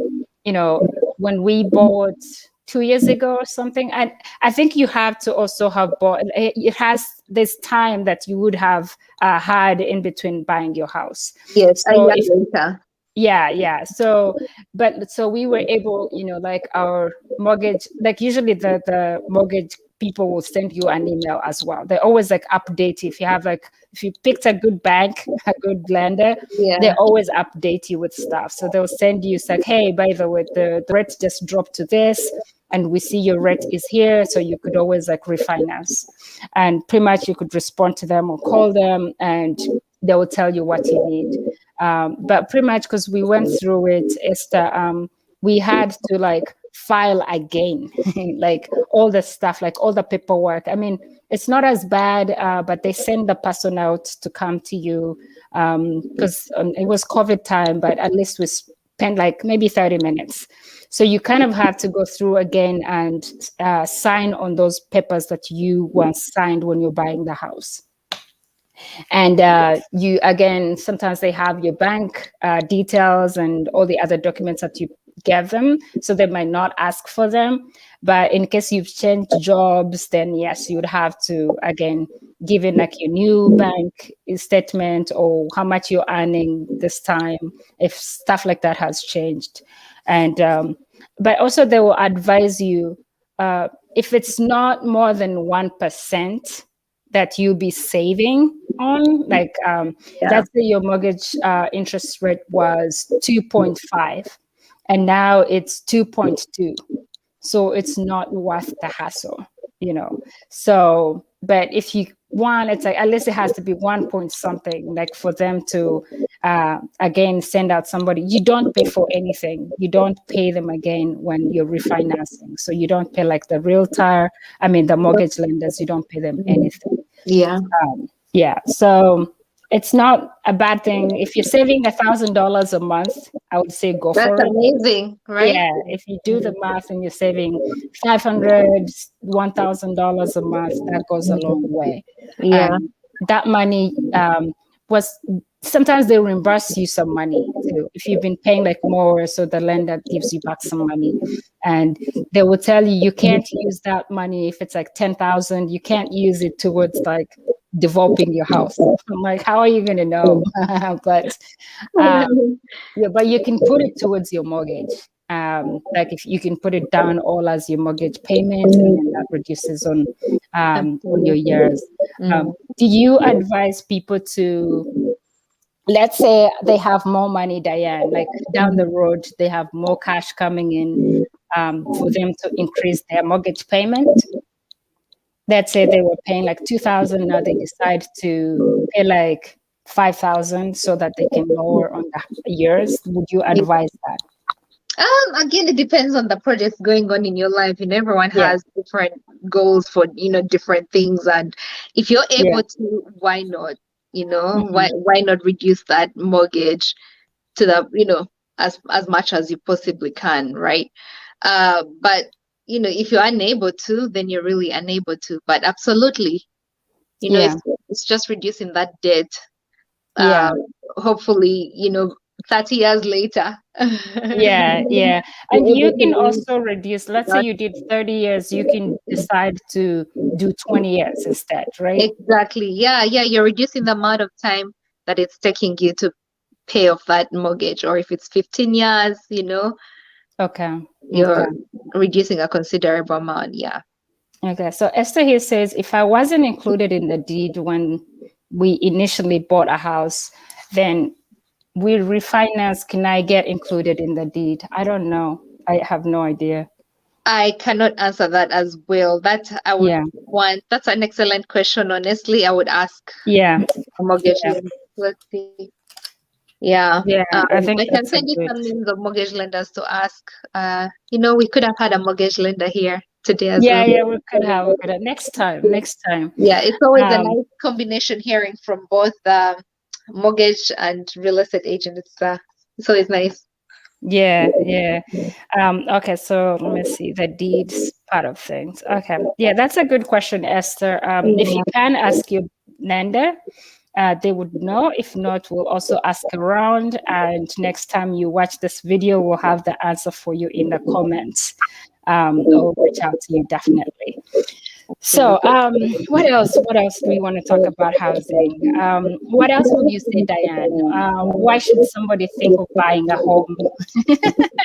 bought 2 years ago or something, I think you have to also have bought, it has this time that you would have had in between buying your house. Yes, a So year if later. yeah. So we were able, like our mortgage, like usually the mortgage people will send you an email as well. They always like update you. If you picked a good bank, a good lender, they Yeah. always update you with stuff. So they'll send you, it's like, hey, by the way, the rate just dropped to this, and we see your rate is here. So you could always like refinance. And pretty much you could respond to them or call them and they will tell you what you need. But pretty much because we went through it, Esther, we had to like file again, like all the stuff, like all the paperwork. I mean, it's not as bad, but they send the person out to come to you because it was COVID time, but at least we spent like maybe 30 minutes. So you kind of have to go through again and sign on those papers that you once signed when you're buying the house. And you again, sometimes they have your bank details and all the other documents that you give them, so they might not ask for them. But in case you've changed jobs, then yes, you would have to again give in like your new bank statement or how much you're earning this time if stuff like that has changed. And but also they will advise you if it's not more than 1% that you'll be saving on, like Yeah. let's say your mortgage interest rate was 2.5 and now it's 2.2, so it's not worth the hassle, you know. So but if you want, it's like at least it has to be 1 point something, like for them to again send out somebody. You don't pay for anything, you don't pay them again when you're refinancing, so you don't pay like the realtor, I mean the mortgage lenders, you don't pay them anything. Yeah. Yeah, so it's not a bad thing. If you're saving $1,000 a month, I would say go That's for it. amazing, right? Yeah, if you do the math and you're saving 500, $1,000 a month, that goes a long way. Yeah. And that money was sometimes they reimburse you some money too. If you've been paying like more, so the lender gives you back some money. And they will tell you you can't use that money if it's like 10,000, you can't use it towards like developing your house. I'm like, how are you going to know? But yeah, but you can put it towards your mortgage. Like if you can put it down all as your mortgage payment, and then that reduces on your Absolutely. years. Do you advise people to, let's say they have more money, Diane, like down the road they have more cash coming in, for them to increase their mortgage payment? let's say they were paying like 2,000, now they decide to pay like 5,000 so that they can lower on the years. Would you advise that? Again, it depends on the projects going on in your life. And everyone Yeah. has different goals for, different things. And if you're Yeah. able to, why not? Hmm. Why not reduce that mortgage to the, as much as you possibly can, right? But if you're unable to, then you're really unable to. But absolutely, Yeah. it's just reducing that debt. Yeah. Uh, Hopefully, 30 years later, Yeah. Yeah. And you're able you to can live also reduce, let's say without. you did 30 years, you can decide to do 20 years instead, right? Exactly. Yeah, yeah. You're reducing the amount of time that it's taking you to pay off that mortgage. Or if it's 15 years, Okay. you're Okay. reducing a considerable amount. Yeah. Okay. So Esther here says, if I wasn't included in the deed when we initially bought a house, then we refinance. Can I get included in the deed? I don't know. I have no idea. I cannot answer that as well. Yeah. That's an excellent question. Honestly, I would ask Yeah. a mortgage Yeah. lender. Let's see. Yeah. Yeah. I think I can that's a send you good. some names of mortgage lenders to ask. We could have had a mortgage lender here today as Yeah. well. Yeah. We could have next time. Next time. Yeah, it's always a Um, nice combination hearing from both the mortgage and real estate agent. It's always nice. yeah. Yeah. Okay. So let me see the deeds part of things. Okay. Yeah. That's a good question, Esther. If you Yeah. can ask your lender, they would know. If not, we'll also ask around. And next time you watch this video, we'll have the answer for you in the comments, or reach out to you definitely. So, what else? What else do we want to talk about housing? What else would you say, Diane? Why should somebody think of buying a home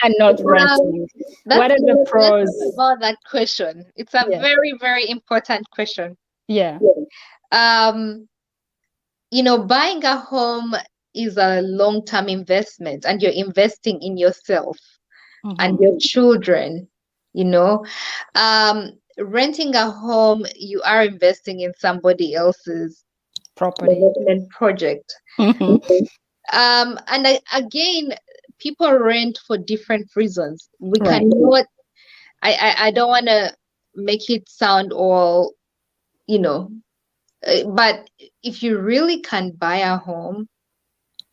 and not Um, renting? What that's are the let's talk pros? about that question. It's a Yeah, very, very important question. yeah, Um, Buying a home is a long-term investment, and you're investing in yourself and hmm, your children, you know. Renting a home, you are investing in somebody else's property. development project. Hmm. And again, people rent for different reasons. We Right. cannot, I don't want to make it sound all, you know, but if you really can buy a home,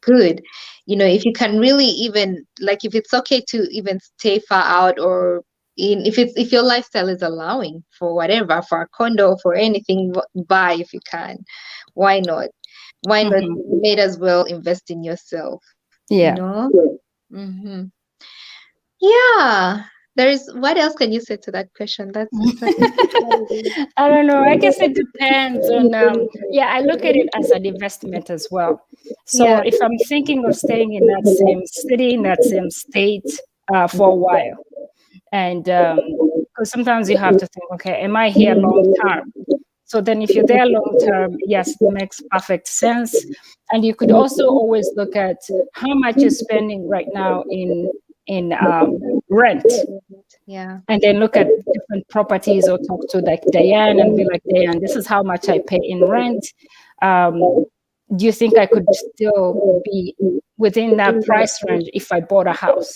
good. If you can really even, like, if it's okay to even stay far out, or if your lifestyle is allowing for whatever, for a condo, for anything, buy if you can. Why not? Why not? Hmm. You may as well invest in yourself, Yeah. hmm Yeah. What else can you say to that question? That's I don't know. I guess it depends on, yeah, I look at it as an investment as well. So yeah. if I'm thinking of staying in that same city, in that same state for a while, and because sometimes you have to think, okay, am I here long term? So then if you're there long term, yes, it makes perfect sense. And you could also always look at how much you're spending right now in rent, Yeah. and then look at different properties or talk to like Diane and be like, Diane, this is how much I pay in rent. Um, do you think I could still be within that price range if I bought a house?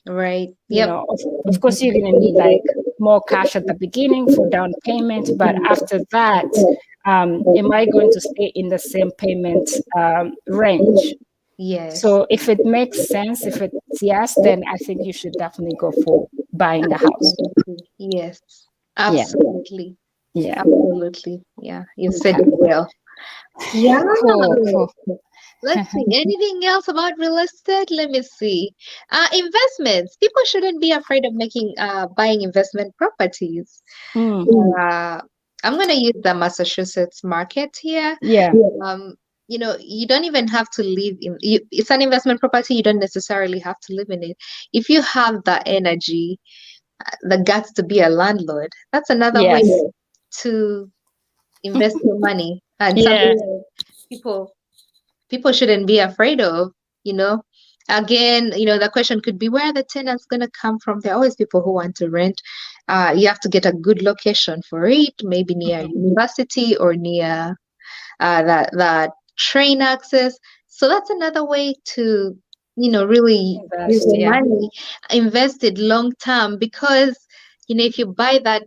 Right. You Yep. know, of course, you're going to need like more cash at the beginning for down payment, but after that, am I going to stay in the same payment range? Yes. So if it makes sense, if it's yes, then I think you should definitely go for buying a house. Absolutely. Yes. Yeah. Absolutely. Yeah. Absolutely. Yeah. You said Okay. it well. Yeah. Cool. Cool. Let's see. Anything else about real estate? Let me see. Investments. People shouldn't be afraid of buying investment properties. Mm, Uh, I'm gonna use the Massachusetts market here. yeah. Um, you don't even have to live it's an investment property. You don't necessarily have to live in it. If you have the energy, the guts to be a landlord, that's another way Yes. to invest your money, and Yeah. something that people shouldn't be afraid of, you know. Again, the question could be, where are the tenants going to come from? There are always people who want to rent. You have to get a good location for it, maybe near Mhm. university or near that train access. So that's another way to, really use Invest, your yeah. money, invest it long term, because, if you buy that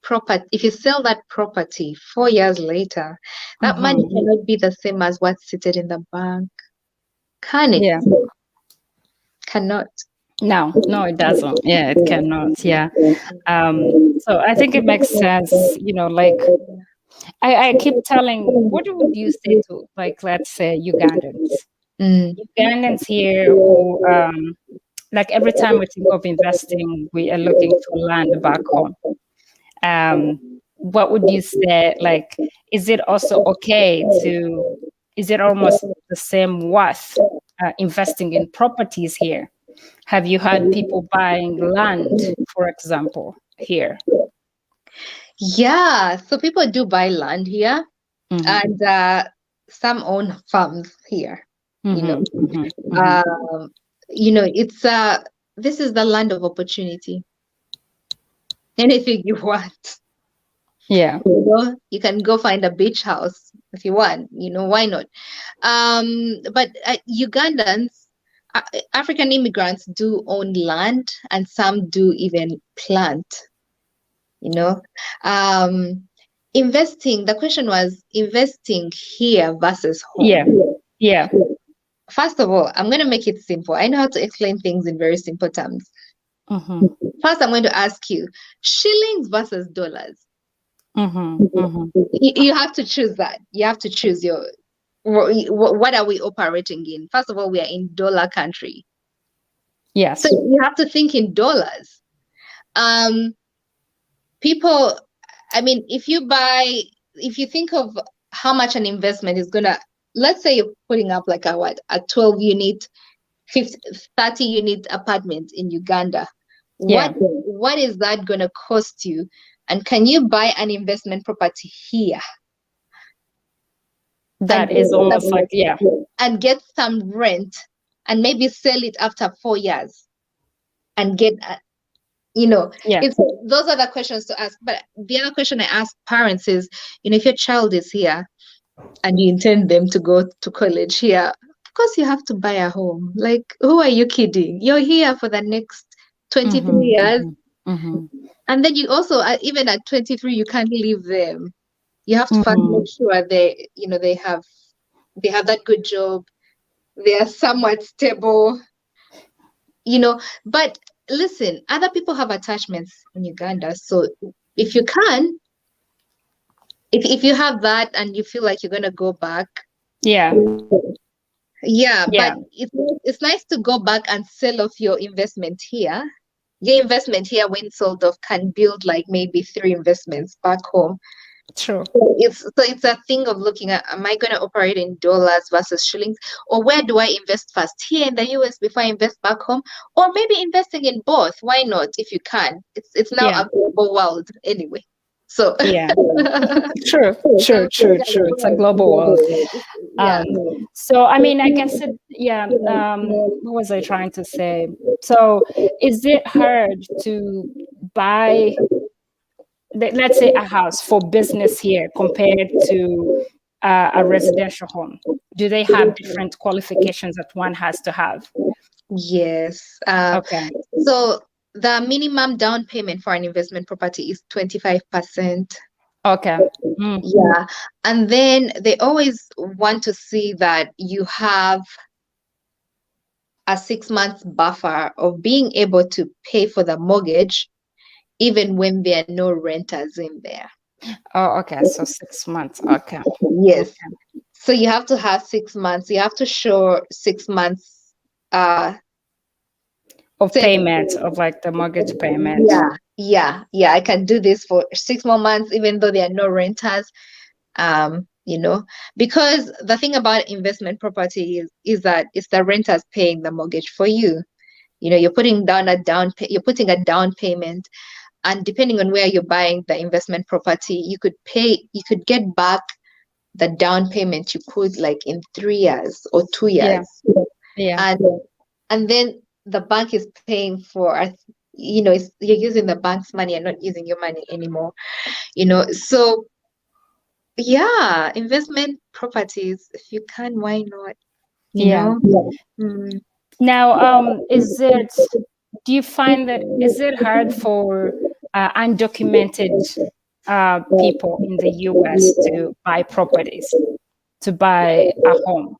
property, if you sell that property 4 years later, that money Mhm. cannot be the same as what's seated in the bank. Can it? Yeah. Cannot. No, it doesn't. Yeah, it cannot. Yeah. So I think it makes sense, like I keep telling, what would you say to, like, let's say Ugandans? Mm. Ugandans here who, like, every time we think of investing, we are looking for land back home. What would you say? Like, is it also okay to, is it almost the same worth investing in properties here? Have you had people buying land, for example, here? Yeah, so people do buy land here, Hmm. and some own farms here. You know, Hmm. Hmm. Hmm. um, it's this is the land of opportunity. Anything you want, Yeah. you can go find a beach house if you want. Why not? But Ugandans, African immigrants do own land, and some do even plant. You know, um, investing. The question was investing here versus Yeah. home. Yeah. First of all, I'm going to make it simple. I know how to explain things in very simple terms. Hmm. First, I'm going to ask you shillings versus dollars. Hmm. Hmm. You have to choose that. You have to choose what are we operating in? First of all, we are in dollar country. So Yes. you have to think in dollars. Um, people, I mean, if you think of how much an investment is gonna, let's say you're putting up like a 12 unit, 50, 30 unit apartment in Uganda. Yeah. What is that gonna cost you? And can you buy an investment property here and That is almost like, yeah. get some rent and maybe sell it after 4 years and get Yeah. it's those are the questions to ask. But the other question I ask parents is, if your child is here and you intend them to go to college here, of course you have to buy a home. Like, who are you kidding? You're here for the next 23 Hmm. years. Hmm. Hmm. And then you also, even at 23, you can't leave them. You have to first Hmm. make sure they have that good job. They are somewhat stable, but listen, other people have attachments in Uganda. So if you can, if you have that and you feel like you're gonna go back, Yeah. yeah, but Yeah. it's nice to go back and sell off your investment here. Your investment here, when sold off, can build like maybe 3 investments back home. True. So it's a thing of looking at, am I going to operate in dollars versus shillings, or where do I invest first, here in the US before I invest back home, or maybe investing in both? Why not? If you can, it's now Yeah. a global world anyway. So Yeah. True. True. True. True. It's a global world. yeah. So, I mean, I guess it, yeah. What was I trying to say? So, is it hard to buy, let's say, a house for business here compared to a residential home? Do they have different qualifications that one has to have? Yes. Okay. So the minimum down payment for an investment property is 25%. Okay. Mm. Yeah. And then they always want to see that you have a 6 months buffer of being able to pay for the mortgage, even when there are no renters in there. Oh, okay. So 6 months. Okay. Yes. Okay. So you have to have 6 months. You have to show 6 months uh Of savings. payment, of like the mortgage payment. Yeah. I can do this for 6 more months, even though there are no renters. You know, because the thing about investment property is that it's the renters paying the mortgage for you. You're putting down you're putting a down payment, and depending on where you're buying the investment property, you could get back the down payment you put like in 3 years or 2 years. Yeah. Yeah. And and then the bank is paying for, you're using the bank's money and not using your money anymore, So yeah, investment properties, if you can, why not? Yeah. Mm. Now, do you find that is it hard for undocumented people in the US to buy properties, to buy a home?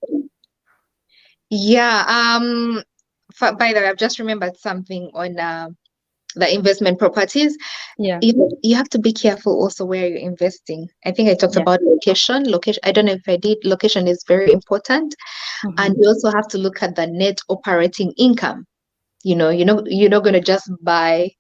Yeah. By the way, I've just remembered something on the investment properties. Yeah. You have to be careful also where you're investing. I think I talked Yeah. about location. Location, I don't know if I did. Location is very important. And Mm-hmm. you also have to look at the net operating income. You're not going to just buy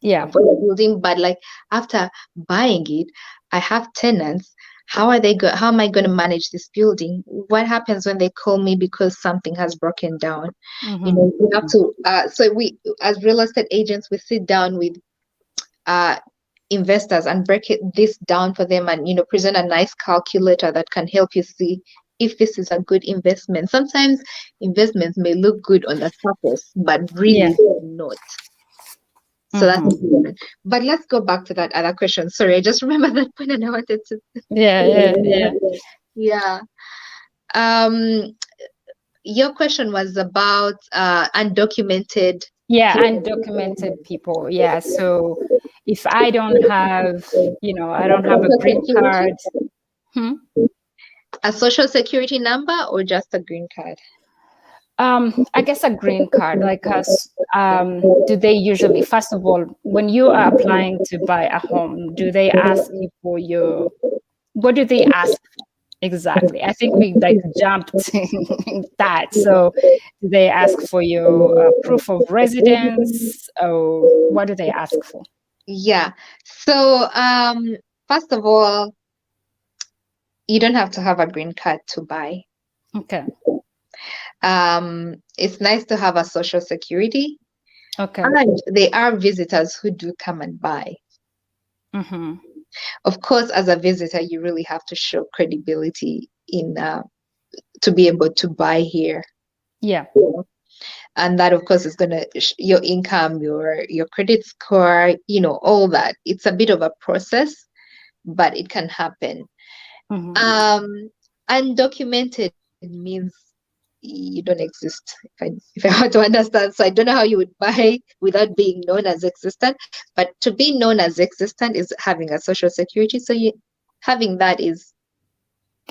Yeah. for the building, but like after buying it, I have tenants. How am I going to manage this building? What happens when they call me because something has broken down? Mm-hmm. We have to, so we, as real estate agents, we sit down with uh, investors and this down for them, and present a nice calculator that can help you see if this is a good investment. Sometimes investments may look good on the surface, but Yeah. really they're not. So that's Mm-hmm. important. But let's go back to that other question. Sorry, I just remember that point and I wanted to. Yeah. Yeah. Yeah. Yeah. Um, your question was about undocumented. Yeah. Undocumented people. Yeah. So if I don't have, I don't have a Social green security, card. Hmm? a social security number, or just a green card? I guess a green card, like us. Do they usually, first of all, when you are applying to buy a home, do they ask you for what do they ask for exactly? I think we like jumped that. So, do they ask for your proof of residence, or what do they ask for? Yeah. So, first of all, you don't have to have a green card to buy. Okay. It's nice to have a social security, Okay. and they are visitors who do come and buy. Mm-hmm. Of course, as a visitor, you really have to show credibility in to be able to buy here. Yeah. And that, of course, is gonna your income, your credit score, all that. It's a bit of a process, but it can happen. Mm-hmm. Um, Undocumented means you don't exist. If I had to understand, so I don't know how you would buy without being known as existent. But to be known as existent is having a social security. So having that is,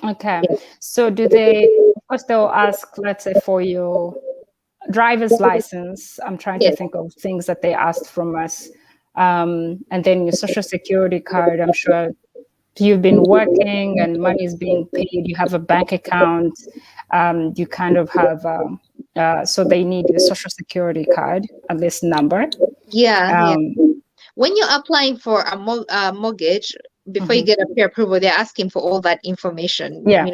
Okay. So, do they? Of course, they'll ask, let's say, for your driver's license. I'm trying to yes, think of things that they asked from us. And then your social security card. I'm sure you've been working and money is being paid. You have a bank account. You kind of have, so they need your social security card, at least number. yeah. Um, When you're applying for a mortgage, before you mhm. get a pre-approval, they're asking for all that information. Yeah.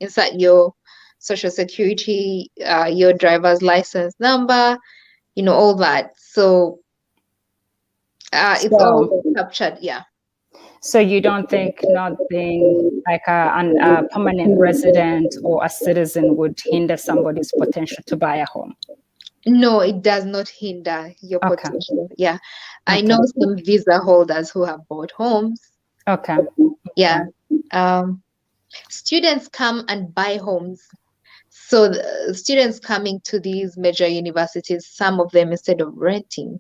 Inside your social security, your driver's license number, all that. So it's So, all captured. Yeah. so you don't think not being like a permanent resident or a citizen would hinder somebody's potential to buy a home? No, it does not hinder your Okay. potential. Yeah. I Okay. know some visa holders who have bought homes. Okay. Yeah. Okay. Um, Students come and buy homes. So the students coming to these major universities, some of them, instead of renting,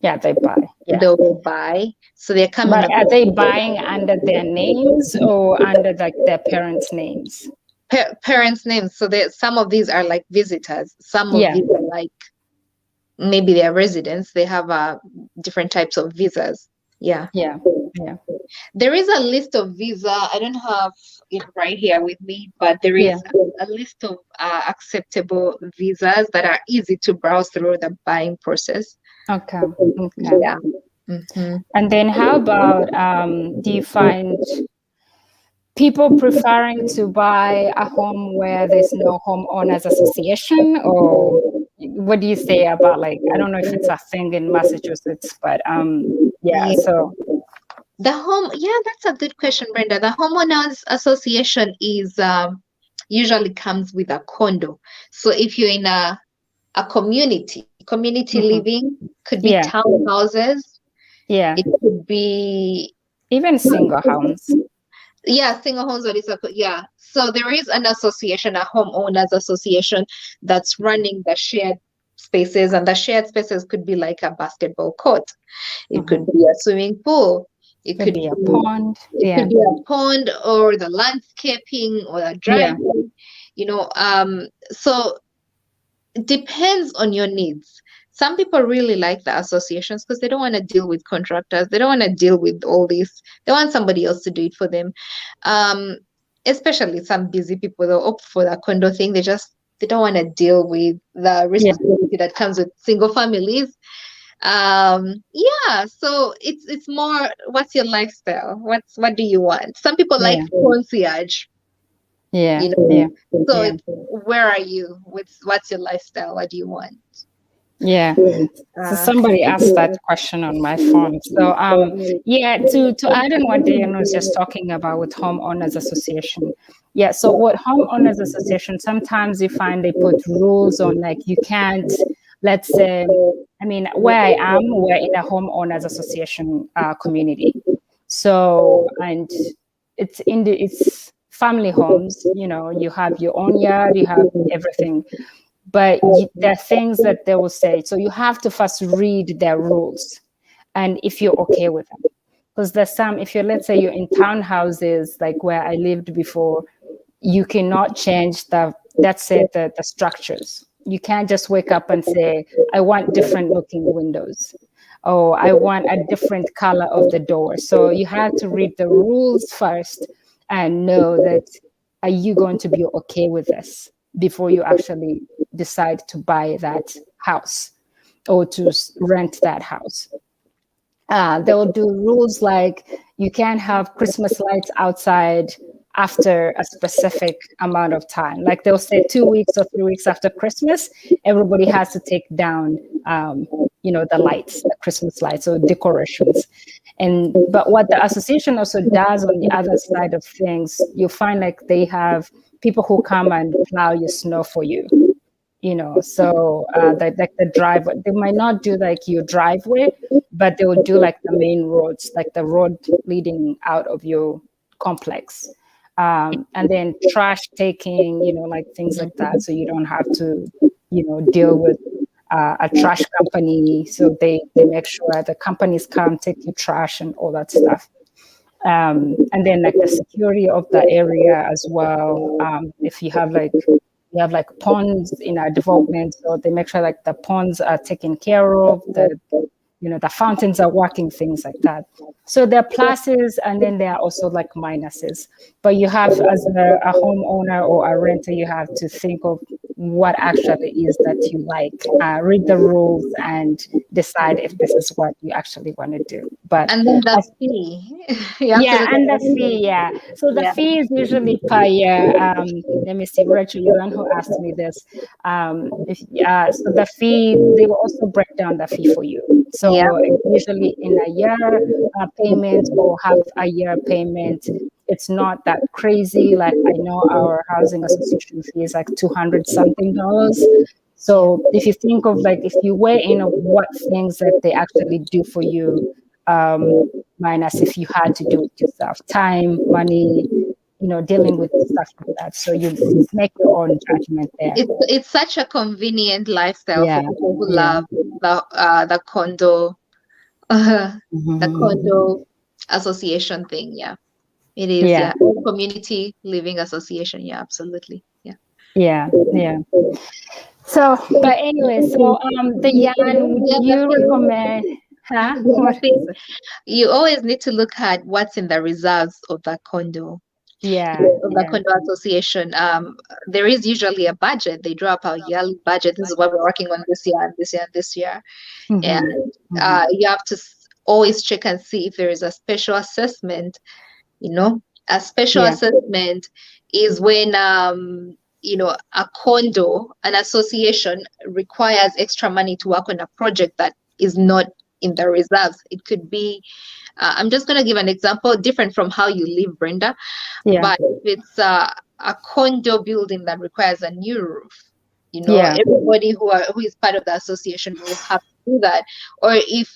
Yeah, they buy. Yeah. they will buy. So they're coming But up. are they buying under their names or under like their parents' names? Parents' names. So some of these are like visitors. Some of Yeah. these are like maybe they're residents. They have different types of visas. Yeah. Yeah. Yeah. There is a list of visa. I don't have it right here with me, but there Yeah. is a list of acceptable visas that are easy to browse through the buying process. Okay. Okay. Yeah. Hmm. And then how about do you find people preferring to buy a home where there's no homeowners association, or what do you say about, like, I don't know if it's a thing in Massachusetts, but yeah, Yeah. so Yeah, that's a good question, Brenda. The homeowners association is usually comes with a condo. So if you're in a community Mhm. living, could be Yeah. townhouses, Yeah. it could be, Even single homes. yeah, single homes, but yeah. So there is an association, a homeowners association, that's running the shared spaces, and the shared spaces could be like a basketball court. It could Mhm. be a swimming pool. It Could could be a be pond. it Yeah. could be a pond, or the landscaping, or a Yeah. driveway. So it depends on your needs. Some people really like the associations because they don't want to deal with contractors. They don't want to deal with all this. They want somebody else to do it for them. Um, Especially some busy people, they'll opt for the condo thing. They don't want to deal with the Yeah. responsibility that comes with single families. Yeah, so it's more, what's your lifestyle? What do you want? Some people like Yeah. concierge, Yeah. you know. Yeah. So Yeah. it's, where are you? What's your lifestyle? What do you want? Yeah. So Uh, somebody asked that question on my phone. So yeah, to add on what Diane was just talking about with homeowners association. Yeah, so what homeowners association, sometimes you find they put rules on, like you can't, let's say, I mean, where I am, we're in a homeowners association community. So and it's family homes, you have your own yard, you have everything, but there are things that they will say. So you have to first read their rules, and if you're okay with them, because there's some. If you're, let's say, you're in townhouses like where I lived before, you cannot change that's it, the structures. You can't just wake up and say, I want different looking windows, or I want a different color of the door. So you have to read the rules first and know that, are you going to be okay with this before you actually decide to buy that house or to rent that house. They will do rules like you can't have Christmas lights outside after a specific amount of time. Like they'll say 2 weeks or 3 weeks after Christmas, everybody has to take down, the lights, the Christmas lights or decorations. But what the association also does on the other side of things, you find like they have people who come and plow your snow for you. So that, like the driveway, they might not do like your driveway, but they will do like the main roads, like the road leading out of your complex. And then trash taking, like things like that, so you don't have to deal with a trash company. So they make sure the companies come take your trash and all that stuff. And then like the security of the area as well. If you have like ponds in our development, so they make sure like the ponds are taken care of, the fountains are working, things like that. So there are pluses, and then there are also like minuses. But you have, as a homeowner or a renter, you have to think of what actually is that you like, read the rules, and decide if this is what you actually want to do. But and then the as fee. You have to yeah, look at and the the fee, yeah. So the fee. Yeah. fee is usually per year. Let me see, Rachel, you're the one who asked me this. If So the fee, they will also break down the fee for you. Yeah. So usually in a year payment or half a year payment, it's not that crazy. Like I know our housing association fee is like 200 something dollars. Yeah. So if you think of like, if you weigh in of what things that they actually do for you, um, minus if you had to do it yourself, time, money, dealing with stuff like that. So you make your own judgment there. It's such a convenient lifestyle for Yeah, people who yeah. love the condo, the Mhm. condo association thing. Yeah, it is. Yeah, Yeah, community living association. Yeah, absolutely. Yeah. yeah, yeah. So, but anyway, so the Yan, would The other you thing, recommend? Huh? the other What thing, is it? you always need to look at what's in the reserves of the condo. Yeah, Of the yeah. condo association. There is usually a budget. They draw up a yearly budget. This is what we're working on this year and this year and this year. And Mm-hmm. Mm-hmm. you have to always check and see if there is a special assessment. You know, a special Yeah, assessment is when a condo, an association requires extra money to work on a project that is not in the reserves. It could be, I'm just going to give an example different from how you live, Brenda. yeah. But if it's a condo building that requires a new roof, Yeah. Everybody who is part of the association will have to do that. Or if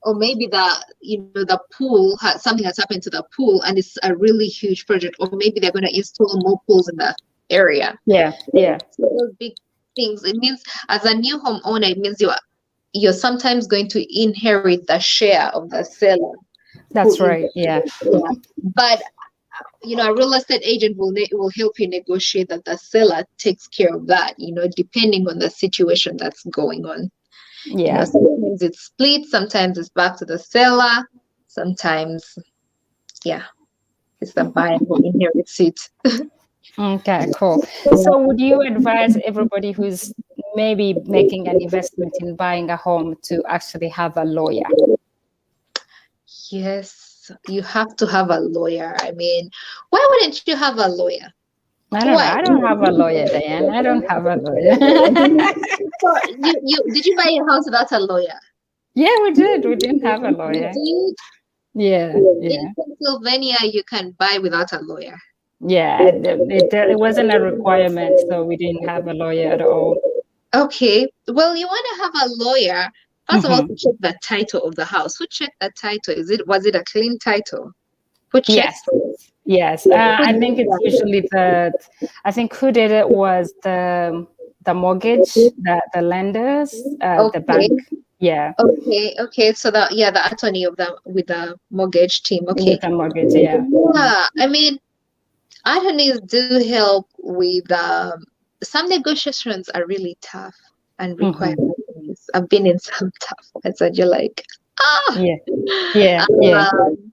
or maybe the pool something has happened to the pool and it's a really huge project, or maybe they're going to install more pools in the area. Yeah. Yeah. So those big things, it means as a new homeowner, it means you're sometimes going to inherit the share of the seller who That's is, right. Yeah. yeah. But a real estate agent will help you negotiate that the seller takes care of that, depending on the situation that's going on. Yeah. Sometimes it's split, sometimes it's back to the seller, sometimes, yeah, it's the buyer who inherits it. Okay, cool. So would you advise everybody who's maybe making an investment in buying a home to actually have a lawyer? Yes, you have to have a lawyer. I mean, why wouldn't you have a lawyer? I don't know. Why? I don't have a lawyer, Diane. I don't have a lawyer. So you did you buy your house without a lawyer? Yeah, we did. We didn't have a You lawyer. did? Yeah, In yeah, Pennsylvania, you can buy without a lawyer. yeah. It wasn't a requirement, so we didn't have a lawyer at all. Okay. Well, you want to have a lawyer. First of all, Hmm. to check the title of the house. Who checked the title? Was it a clean title? Who checked? Yes, yes. Who I did think it's that? usually I think who did it was the mortgage, the lenders, the Okay. bank. Yeah, Okay. So the attorney of the with the mortgage team. Okay. with the mortgage. Yeah. Mhm. Yeah. I mean, attorneys do help with some negotiations are really tough and require Mhm. attorneys. I've been in some tough ones and you're like, ah. Yeah, yeah, yeah. Um,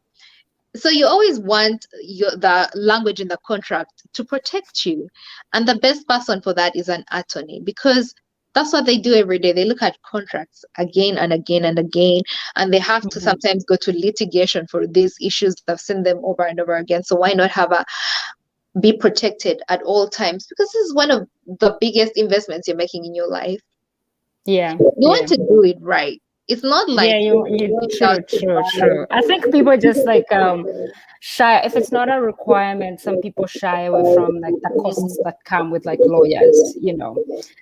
so you always want the language in the contract to protect you, and the best person for that is an attorney, because that's what they do every day. They look at contracts again and again and again, and they have to Mhm. sometimes go to litigation for these issues. They've seen them over and over again. So why not be protected at all times? Because this is one of the biggest investments you're making in your life. Yeah, You want yeah. to do it right. It's not like Yeah, you're you going out true, to true, true. I think buy. people just like shy if it's not a requirement, some people shy away from like the costs that come with like lawyers.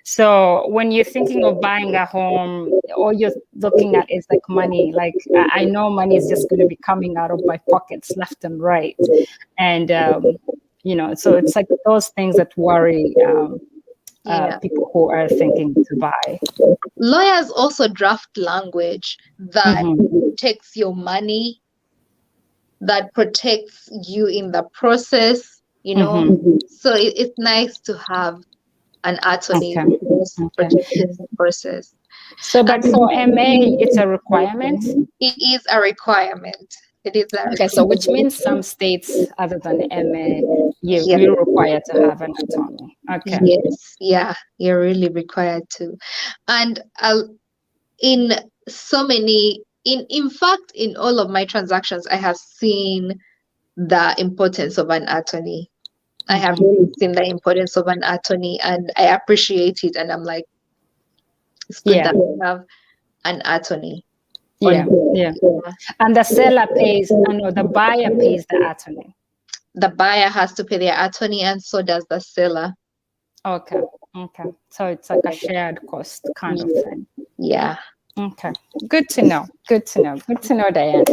So when you're thinking of buying a home, all you're looking at is like money. Like I know money is just going to be coming out of my pockets left and right. And so it's like those things that worry Yeah. people who are thinking to buy. Lawyers also draft language that Hmm. protects your money, that protects you in the process, you know. Hmm. So it's nice to have an attorney Okay. who's Okay. protecting the process. So, but And for MA, it's a requirement. it is a requirement. It is a Okay, so which requirement. means some states other than MA, Yeah. you're required to have an attorney. Okay. Yes. Yeah. You're really required to. And in so many, in fact, in all of my transactions, I have seen the importance of an attorney. I have Hmm. really seen the importance of an attorney, and I appreciate it. And I'm like, it's good Yeah, that we have an attorney on yeah, board. yeah. Yeah. And the seller pays, I know the buyer pays the attorney. The buyer has to pay their attorney, and so does the seller. Okay, okay. So it's like a shared cost kind of thing. Yeah. Okay, good to know. Good to know. Good to know, Diane.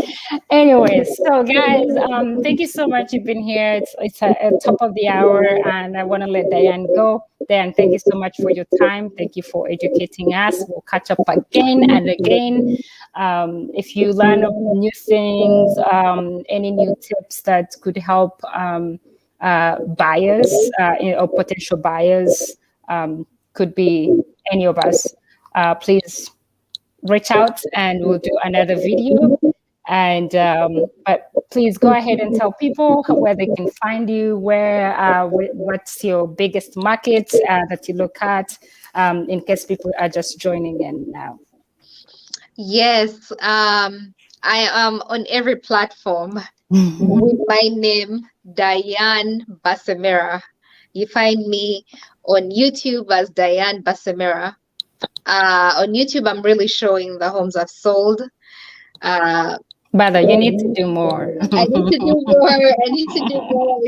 Anyways, so guys, thank you so much. You've been here. It's at top of the hour, and I want to let Diane go. Diane, thank you so much for your time. Thank you for educating us. We'll catch up again and again. If you learn of new things, any new tips that could help buyers or potential buyers, could be any of us, please reach out and we'll do another video. And but please go ahead and tell people where they can find you, what's your biggest market that you look at, in case people are just joining in now. Yes. I am on every platform with my name, Diane Basemera. You find me on YouTube as Diane Basemera. On YouTube, I'm really showing the homes I've sold. Uh, Brother, you need to do more. I need to do more. I need to do more.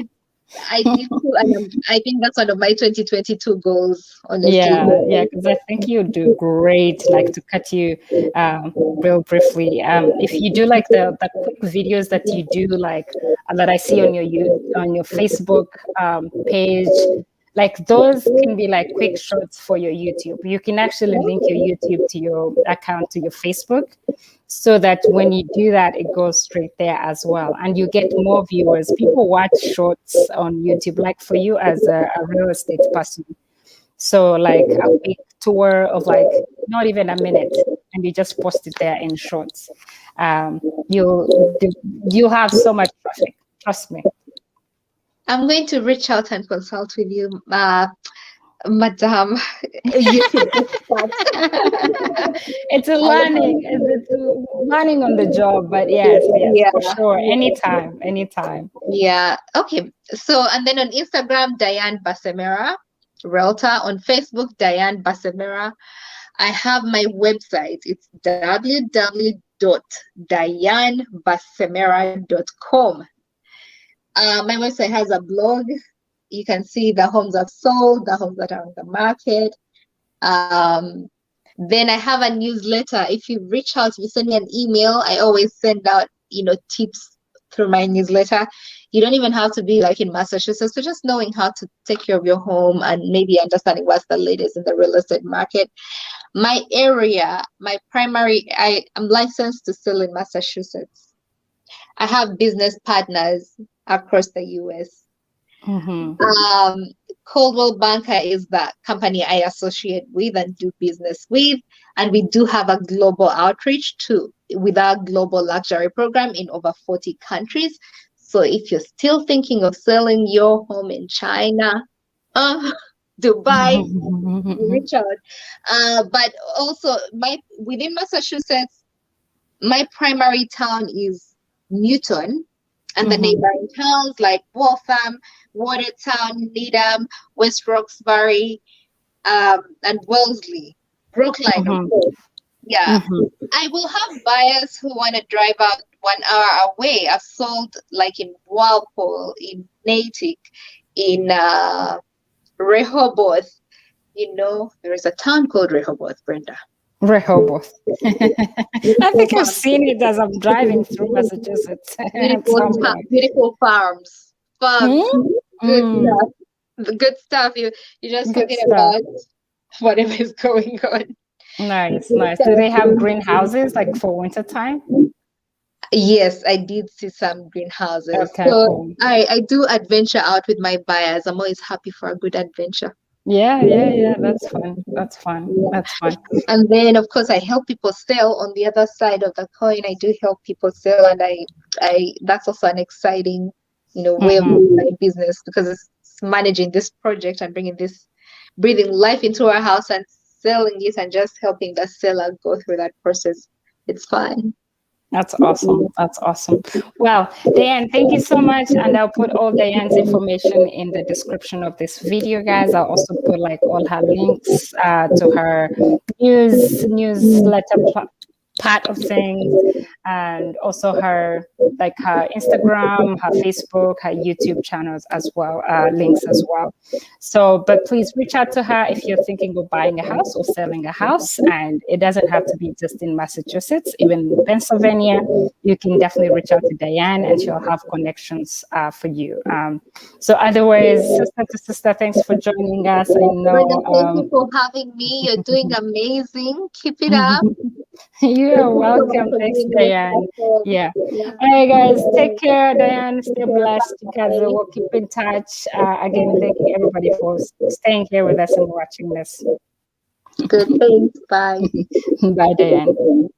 I did too, and I think that's one of my 2022 goals, honestly. Yeah, because I think you do great. Like to cut you real briefly, if you do like the quick videos that you do, like that I see on on your Facebook page, like those can be like quick shorts for your YouTube. You can actually link your YouTube to your account to your Facebook, so that when you do that, it goes straight there as well, and you get more viewers. People watch shorts on YouTube, like for you as a real estate person. So like a quick tour of like not even a minute, and you just post it there in shorts. Um, you'll you'll have so much traffic. Trust me. I'm going to reach out and consult with you, Madam YouTube expert. It's a I will learning. It's a learning on the job, but yes, yes, yeah, for sure. yeah, Anytime, anytime. yeah. Okay. So, and then on Instagram, Diane Basemera, Realtor. On Facebook, Diane Basemera. I have my website. It's www.dianebasemera.com. My website has a blog. You can see the homes I've sold, the homes that are on the market. Um, then I have a newsletter. If you reach out, if you send me an email, I always send out, tips through my newsletter. You don't even have to be like in Massachusetts, so just knowing how to take care of your home and maybe understanding what's the latest in the real estate market. My area, I am licensed to sell in Massachusetts. I have business partners across the US. Mm-hmm. Um, Coldwell Banker is the company I associate with and do business with. And we do have a global outreach too, with our global luxury program in over 40 countries. So if you're still thinking of selling your home in China, uh, Dubai, reach out. But also within Massachusetts, my primary town is Newton, and the Mm-hmm. neighboring towns like Waltham, Watertown, Needham, West Roxbury, and Wellesley, Brookline, of Mm-hmm. course. Yeah, Mm-hmm. I will have buyers who want to drive out 1 hour away. I've sold like in Walpole, in Natick, in Rehoboth. There is a town called Rehoboth, Brenda. Rehoboth. I Beautiful think I've farms, seen it as I'm driving through Massachusetts at some point. beautiful farms, Hmm? good Mm, stuff. The good stuff. You're just good talking stuff. about whatever is going on. Nice, Good nice. Do they have stuff. greenhouses like for winter time? Yes, I did see some greenhouses. Okay, So cool. I do adventure out with my buyers. I'm always happy for a good adventure. Yeah, yeah, yeah. That's fun. That's fun. Yeah. That's fun. And then of course I help people sell on the other side of the coin. I do help people sell, and I that's also an exciting, way of Mm-hmm. doing my business, because it's managing this project and breathing life into our house and selling it and just helping the seller go through that process. It's fun. That's awesome. That's awesome. Well, Diane, thank you so much. And I'll put all Diane's information in the description of this video, guys. I'll also put like all her links to her newsletter part of things, and also her like her Instagram, her Facebook, her YouTube channels as well, links as well. So, but please reach out to her if you're thinking of buying a house or selling a house, and it doesn't have to be just in Massachusetts, even Pennsylvania. You can definitely reach out to Diane, and she'll have connections for you. So, otherwise, sister to sister, thanks for joining us. I Brenda, thank know. you for having me. You're doing amazing. Keep it up. You're Thank you so much welcome. for Thanks, doing this Diane. platform. Yeah. Yeah. All right, guys. Take care, Diane. Stay Take care. blessed, because Bye. we'll keep in touch. Again, thank you, everybody, for staying here with us and watching this. Good. Thanks. Bye. Bye, Diane.